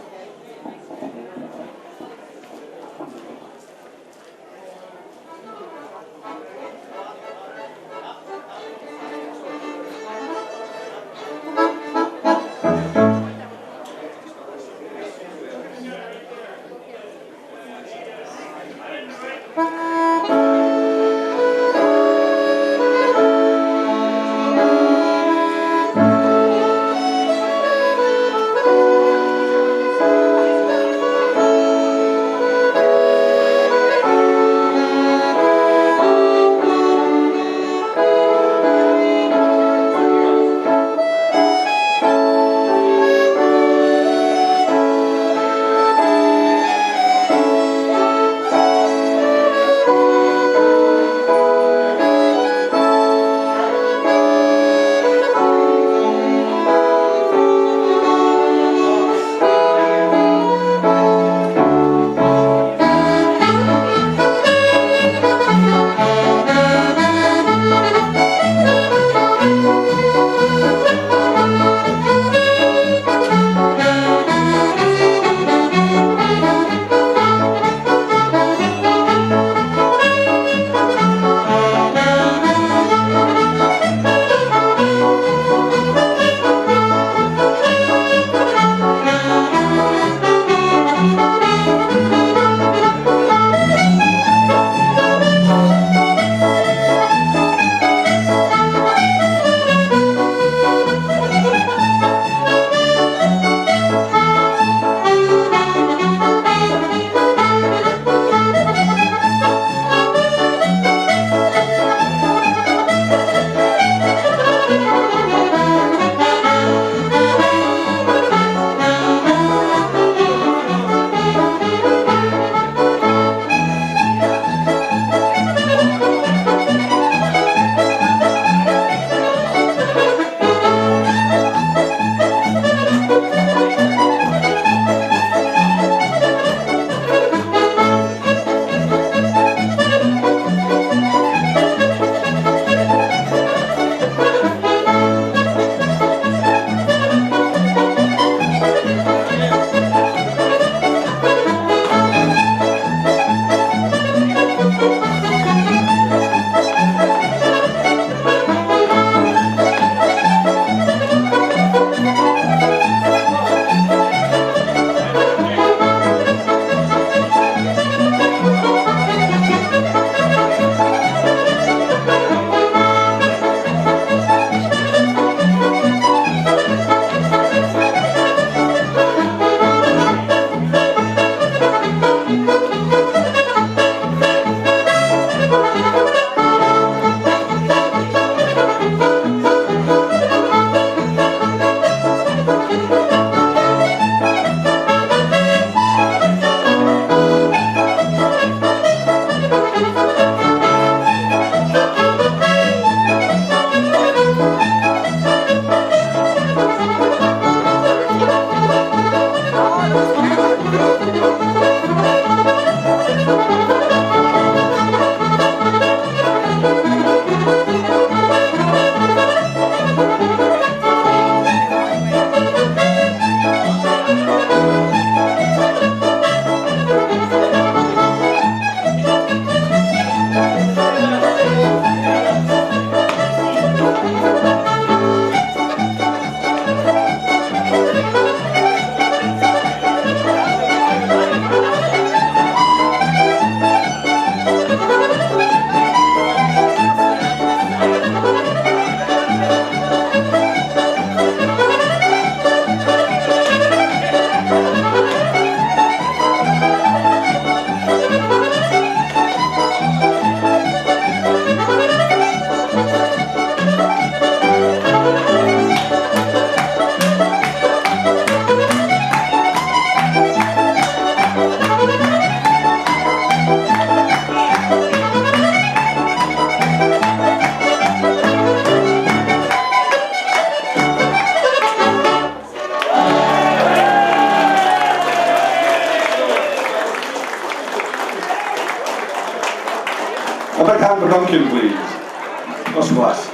A big hand for Duncan, please. First class.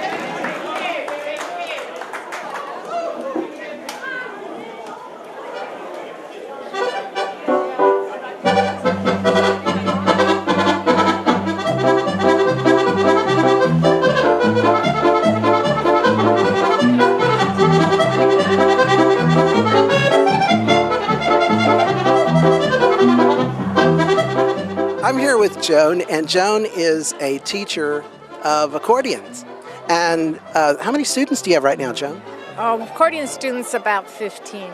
I'm here with Joan, and Joan is a teacher of accordions. And how many students do you have right now, Joan? Accordion students about 15.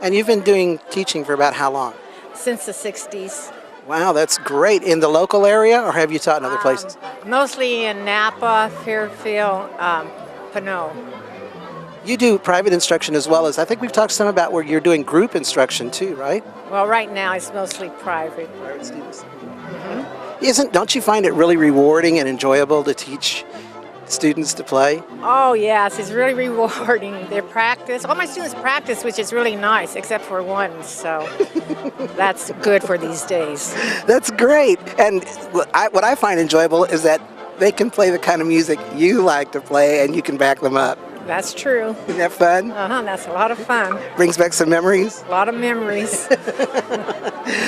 And you've been doing teaching for about how long? Since the 60s. Wow, that's great. In the local area, or have you taught in other places? Mostly in Napa, Fairfield, Pinot. You do private instruction as well as, I think we've talked some about where you're doing group instruction too, right? Well, right now it's mostly private. Private students. Don't you find it really rewarding and enjoyable to teach students to play? Oh yes, it's really rewarding. They practice. All my students practice, which is really nice, except for one, so that's good for these days. That's great. And what I find enjoyable is that they can play the kind of music you like to play and you can back them up. That's true. Isn't that fun? That's a lot of fun. Brings back some memories? A lot of memories.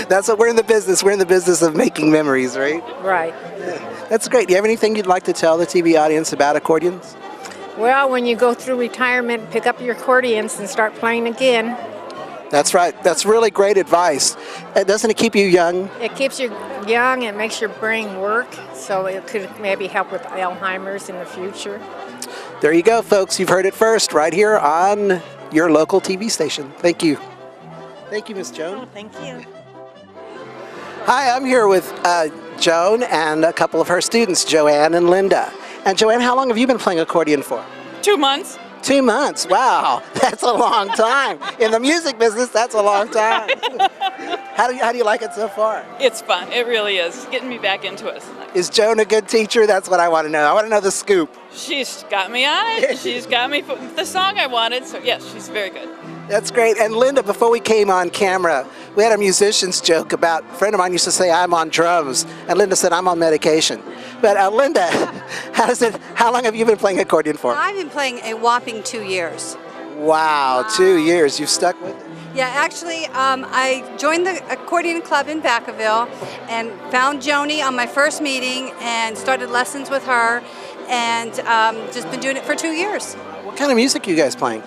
That's what we're in the business. We're in the business of making memories, right? Right. That's great. Do you have anything you'd like to tell the TV audience about accordions? Well, when you go through retirement, pick up your accordions and start playing again. That's right. That's really great advice. Doesn't it keep you young? It keeps you young and makes your brain work, so it could maybe help with Alzheimer's in the future. There you go, folks. You've heard it first right here on your local TV station. Thank you. Thank you, Miss Joan. Oh, thank you. Hi, I'm here with Joan and a couple of her students, Joanne and Linda. And Joanne, how long have you been playing accordion for? 2 months. 2 months. Wow, that's a long time. In the music business, that's a long time. How do you like it so far? It's fun. It really is. Getting me back into it. Is Joan a good teacher? That's what I want to know. I want to know the scoop. She's got me on it. She's got me the song I wanted. So yes, she's very good. That's great. And Linda, before we came on camera, we had a musician's joke about, a friend of mine used to say, I'm on drums. And Linda said, I'm on medication. But Linda, how long have you been playing accordion for? I've been playing a whopping 2 years. Wow, 2 years. You've stuck with it? Yeah, actually, I joined the accordion club in Vacaville and found Joni on my first meeting and started lessons with her and just been doing it for 2 years. What kind of music are you guys playing?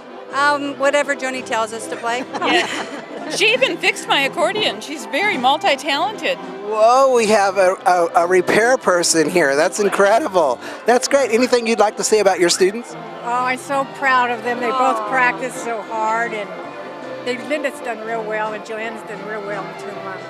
Whatever Joni tells us to play. Yeah. She even fixed my accordion. She's very multi-talented. Whoa, we have a repair person here. That's incredible. That's great. Anything you'd like to say about your students? Oh, I'm so proud of them. They both practice so hard, and Linda's done real well, and Joanne's done real well in 2 months.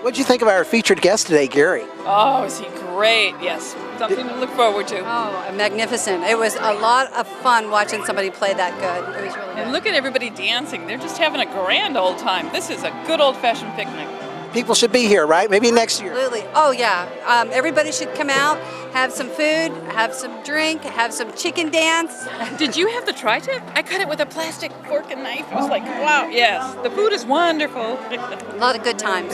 What'd you think of our featured guest today, Gary? Oh, is he great? Yes, something to look forward to. Oh, magnificent. It was a lot of fun watching somebody play that good. It was really good. And look at everybody dancing. They're just having a grand old time. This is a good old-fashioned picnic. People should be here, right? Maybe next year. Absolutely. Oh, yeah. Everybody should come out, have some food, have some drink, have some chicken dance. Did you have the tri-tip? I cut it with a plastic fork and knife. It was like, wow, yes. The food is wonderful. A lot of good times.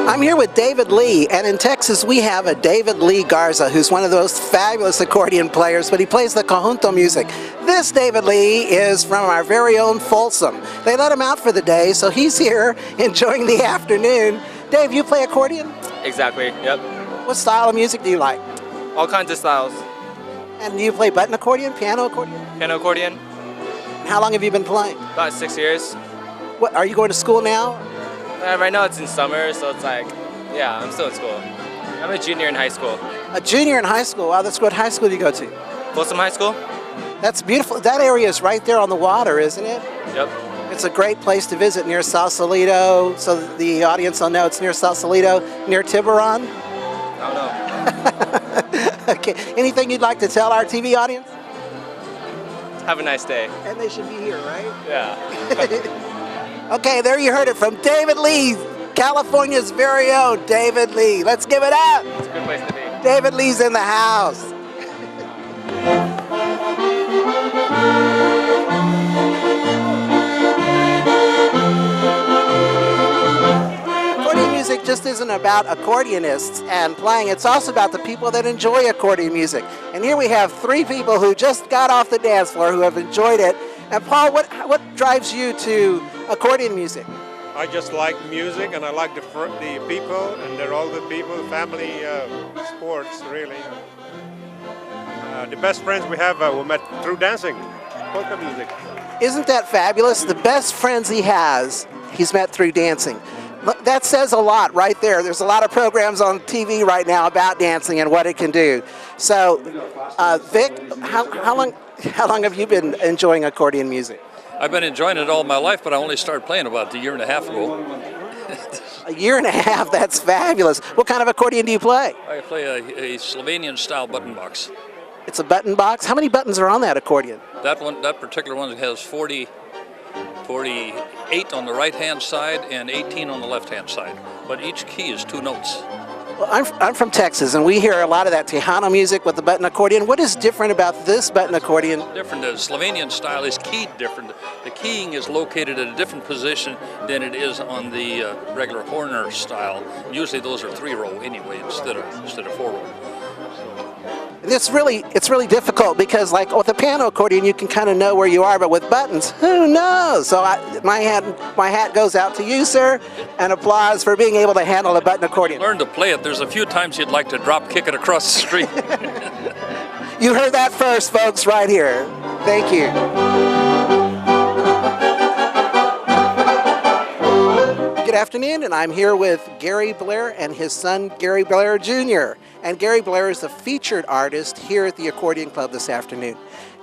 I'm here with David Lee, and in Texas we have a David Lee Garza, who's one of those fabulous accordion players, but he plays the conjunto music. This David Lee is from our very own Folsom. They let him out for the day, so he's here enjoying the afternoon. Dave, you play accordion? Exactly, yep. What style of music do you like? All kinds of styles. And do you play button accordion, piano accordion? Piano accordion. And how long have you been playing? About 6 years. What, are you going to school now? Right now it's in summer, so it's like, yeah, I'm still in school. I'm a junior in high school. A junior in high school? Wow, that's what high school do you go to? Folsom High School. That's beautiful. That area is right there on the water, isn't it? Yep. It's a great place to visit near Sausalito, so the audience will know it's near Sausalito, near Tiburon. I don't know. Okay. Anything you'd like to tell our TV audience? Have a nice day. And they should be here, right? Yeah. Okay, there you heard it from David Lee, California's very own David Lee. Let's give it up. It's a good place to be. David Lee's in the house. Accordion music just isn't about accordionists and playing. It's also about the people that enjoy accordion music. And here we have three people who just got off the dance floor who have enjoyed it. And Paul, what drives you to accordion music? I just like music, and I like the people, and they're all the people, family sports, really. The best friends we have we met through dancing, polka music. Isn't that fabulous? The best friends he's met through dancing. Look, that says a lot right there. There's a lot of programs on TV right now about dancing and what it can do. So, Vic, how long have you been enjoying accordion music? I've been enjoying it all my life, but I only started playing about a year and a half ago. A year and a half, that's fabulous. What kind of accordion do you play? I play a Slovenian-style button box. It's a button box? How many buttons are on that accordion? That particular one has 48 on the right-hand side and 18 on the left-hand side, but each key is 2 notes. Well, I'm from Texas, and we hear a lot of that Tejano music with the button accordion. What is different about this button accordion? Different. The Slovenian style is keyed different. The keying is located at a different position than it is on the regular Horner style. Usually those are 3-row anyway instead of 4-row. It's really difficult because, like with the piano accordion, you can kind of know where you are, but with buttons, who knows? So my hat goes out to you, sir, and applause for being able to handle a button accordion. Learn to play it. There's a few times you'd like to drop kick it across the street. You heard that first, folks, right here. Thank you. Good afternoon, and I'm here with Gary Blair and his son, Gary Blair Jr. And Gary Blair is the featured artist here at the Accordion Club this afternoon.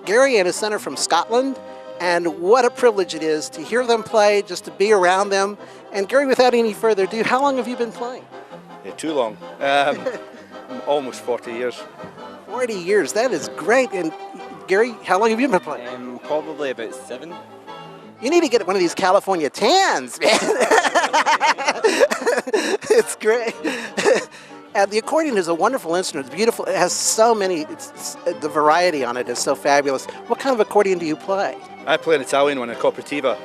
Gary and his son are from Scotland, and what a privilege it is to hear them play, just to be around them. And Gary, without any further ado, how long have you been playing? Yeah, too long. Almost 40 years. 40 years, that is great. And Gary, how long have you been playing? Probably about 7. You need to get one of these California tans, man. It's great. And the accordion is a wonderful instrument. It's beautiful. It has so many, the variety on it is so fabulous. What kind of accordion do you play? I play an Italian one, a cooperativa.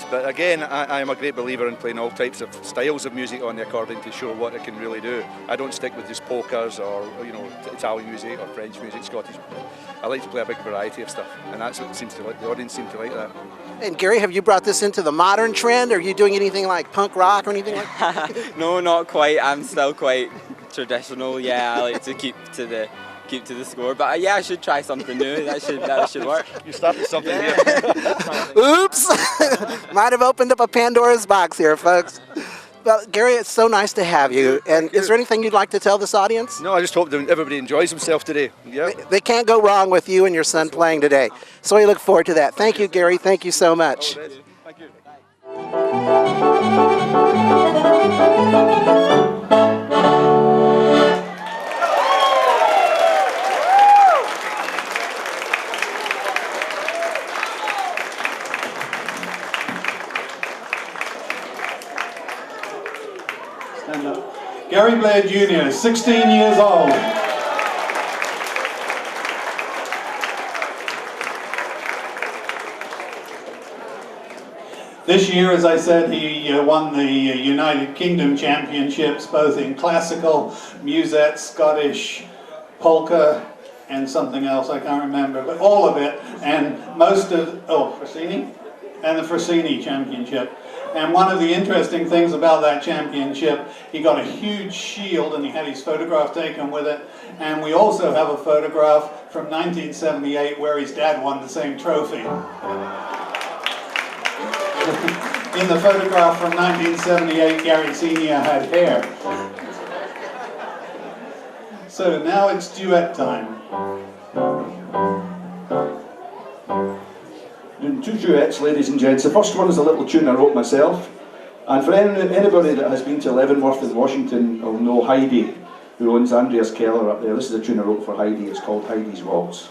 But again, I'm a great believer in playing all types of styles of music on the accordion to show what it can really do. I don't stick with just polkas or Italian music or French music, Scottish. I like to play a big variety of stuff, and that's what the audience seems to like that. And Gary, have you brought this into the modern trend? Are you doing anything like punk rock or anything like that? No, not quite. I'm still quite traditional. Yeah, I like to keep to the score. But yeah, I should try something new. That should work. You started something here. Oops! Might have opened up a Pandora's box here, folks. Well, Gary, it's so nice to have you. And is there anything you'd like to tell this audience? No, I just hope that everybody enjoys himself today. Yeah. They can't go wrong with you and your son playing today. So we look forward to that. Thank you, Gary. Thank you so much. Thank you. Stand up. Gary Blair Jr., 16 years old. This year, as I said, he won the United Kingdom Championships, both in classical, musette, Scottish, polka, and something else I can't remember, but all of it, and most of, Frassini? And the Frassini Championship. And one of the interesting things about that championship, he got a huge shield and he had his photograph taken with it. And we also have a photograph from 1978 where his dad won the same trophy. In the photograph from 1978, Gary Sr. had hair. So now it's duet time. Doing 2 duets, ladies and gents. The first one is a little tune I wrote myself. And for anybody that has been to Leavenworth in Washington will know Heidi, who owns Andreas Keller up there. This is a tune I wrote for Heidi. It's called Heidi's Waltz.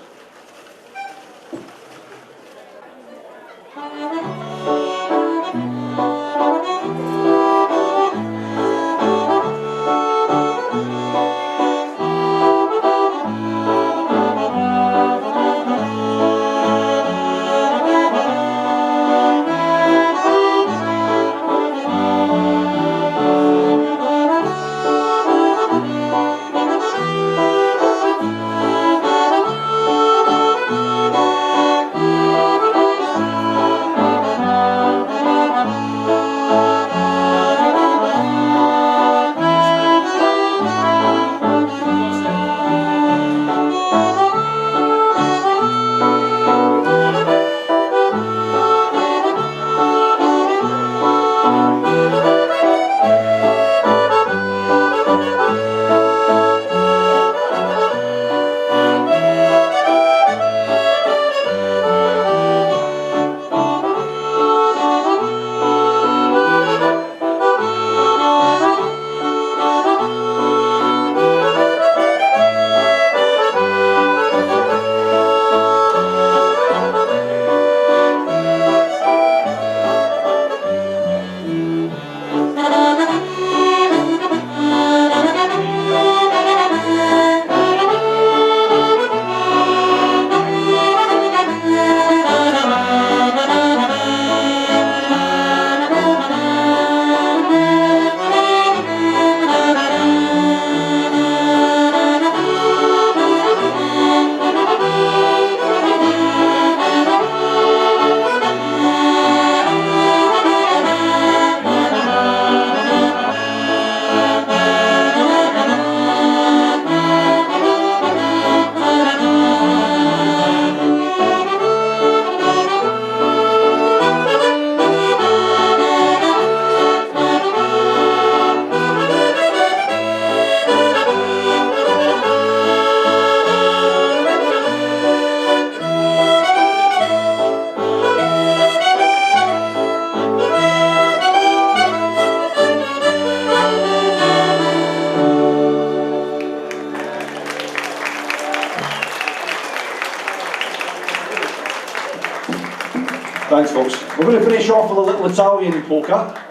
Thanks, folks. We're going to finish off with a little Italian polka.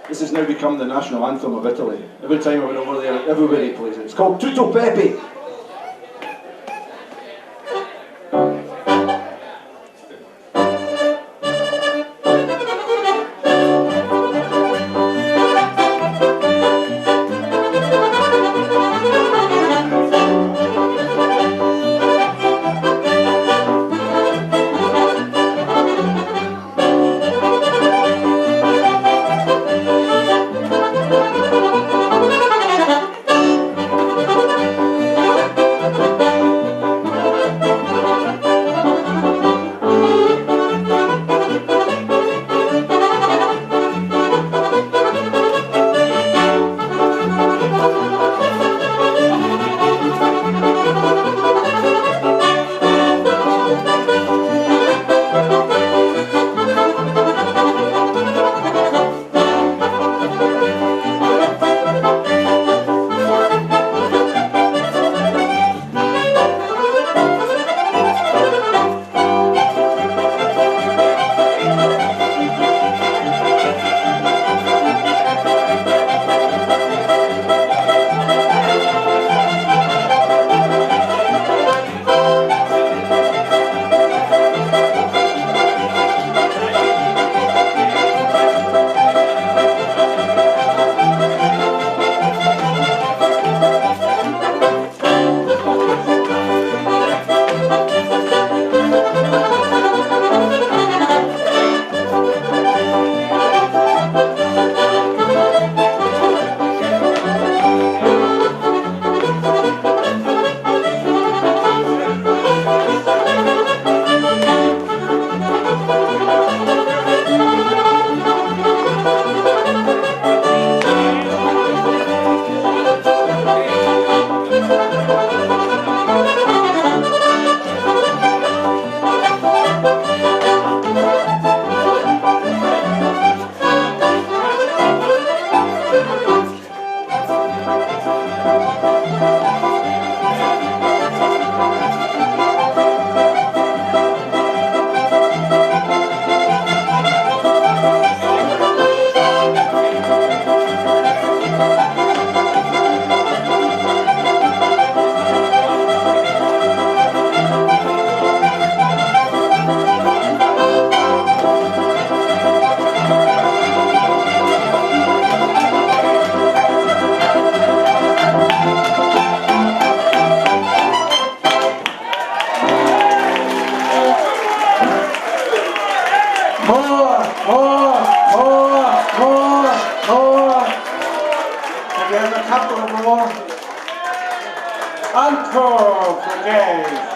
This has now become the national anthem of Italy. Every time I went over there, everybody plays it. It's called Tutto Pepe. More. And there's a couple of more. Encore for Dave.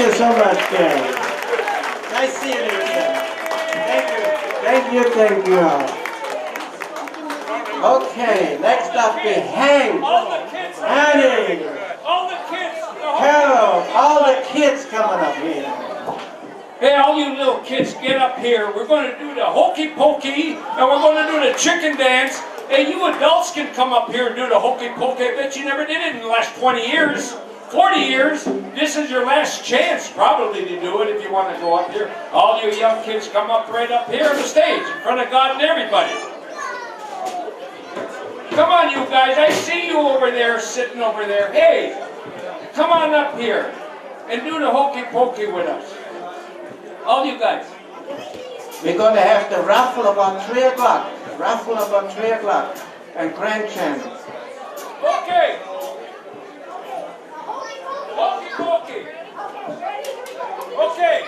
you so much, Gary. Nice seeing you again. Thank you. Thank you all. Okay, next up is Hank, Annie, Carol, all the kids coming up here. Hey, all you little kids, get up here. We're going to do the hokey pokey, and we're going to do the chicken dance. Hey, you adults can come up here and do the hokey pokey. I bet you never did it in the last 20 years, 40 years. This is your last chance, probably, to do it if you want to go up here. All you young kids come up right up here on the stage in front of God and everybody. Come on, you guys. I see you over there, sitting over there. Hey, come on up here and do the hokey pokey with us. All you guys. We're going to have the raffle about 3 o'clock. Raffle about 3 o'clock. And Grand Channel. Okay. Hokey pokey. Okay.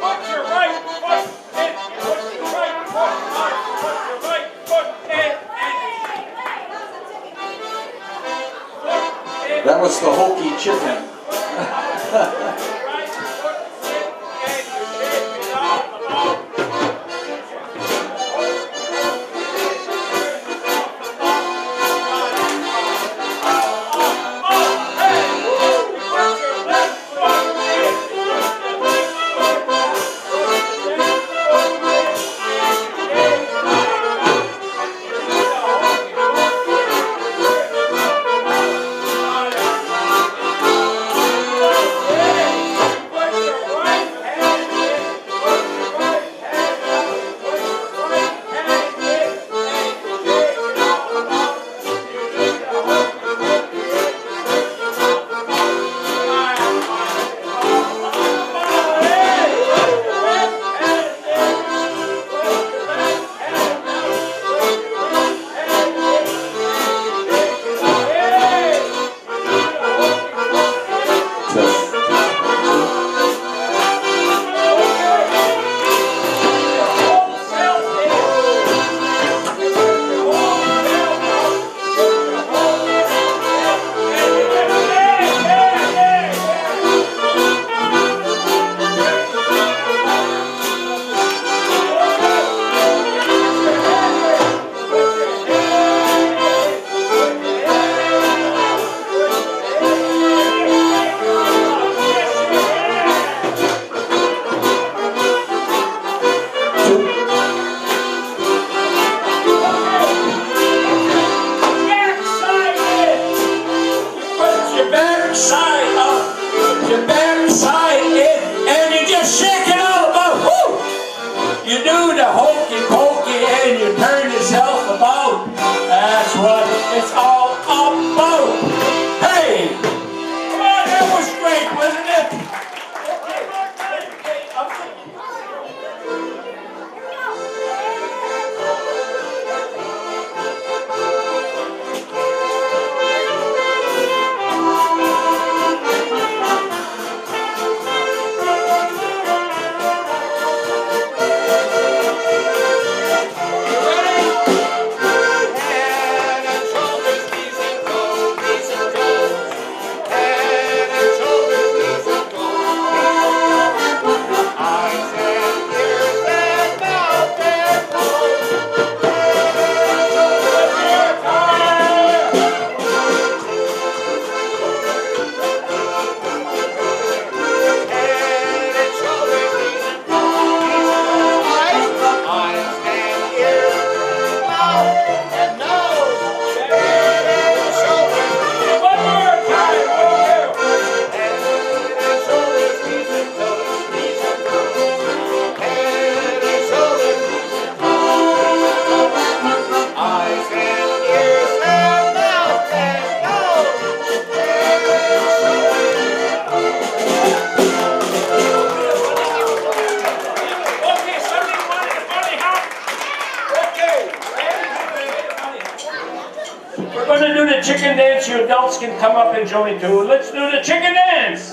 Put your right foot in. Put your right foot on. Put your right foot in. That was the hokey chicken. Chicken dance, you adults can come up and join too. Let's do the chicken dance!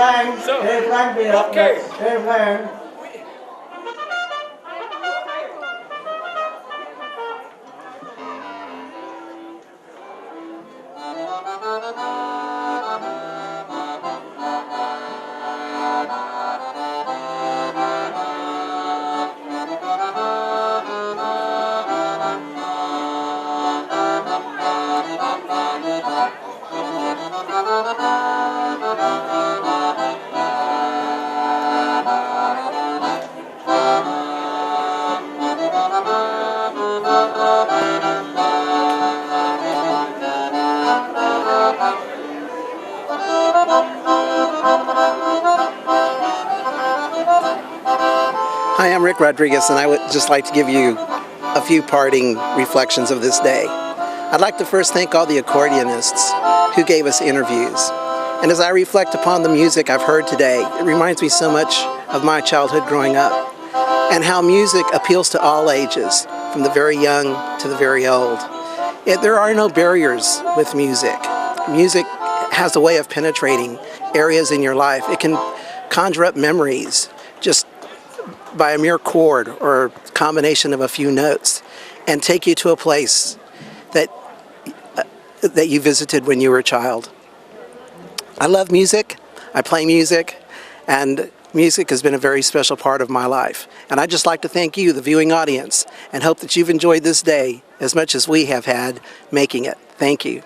flying. So, They're flying me up. okay. They're flying. Hi, I'm Rick Rodriguez, and I would just like to give you a few parting reflections of this day. I'd like to first thank all the accordionists who gave us interviews. And as I reflect upon the music I've heard today, it reminds me so much of my childhood growing up and how music appeals to all ages, from the very young to the very old. There are no barriers with music. Music has a way of penetrating areas in your life. It can conjure up memories just by a mere chord or combination of a few notes and take you to a place that you visited when you were a child. I love music, I play music, and music has been a very special part of my life. And I'd just like to thank you, the viewing audience, and hope that you've enjoyed this day as much as we have had making it. Thank you.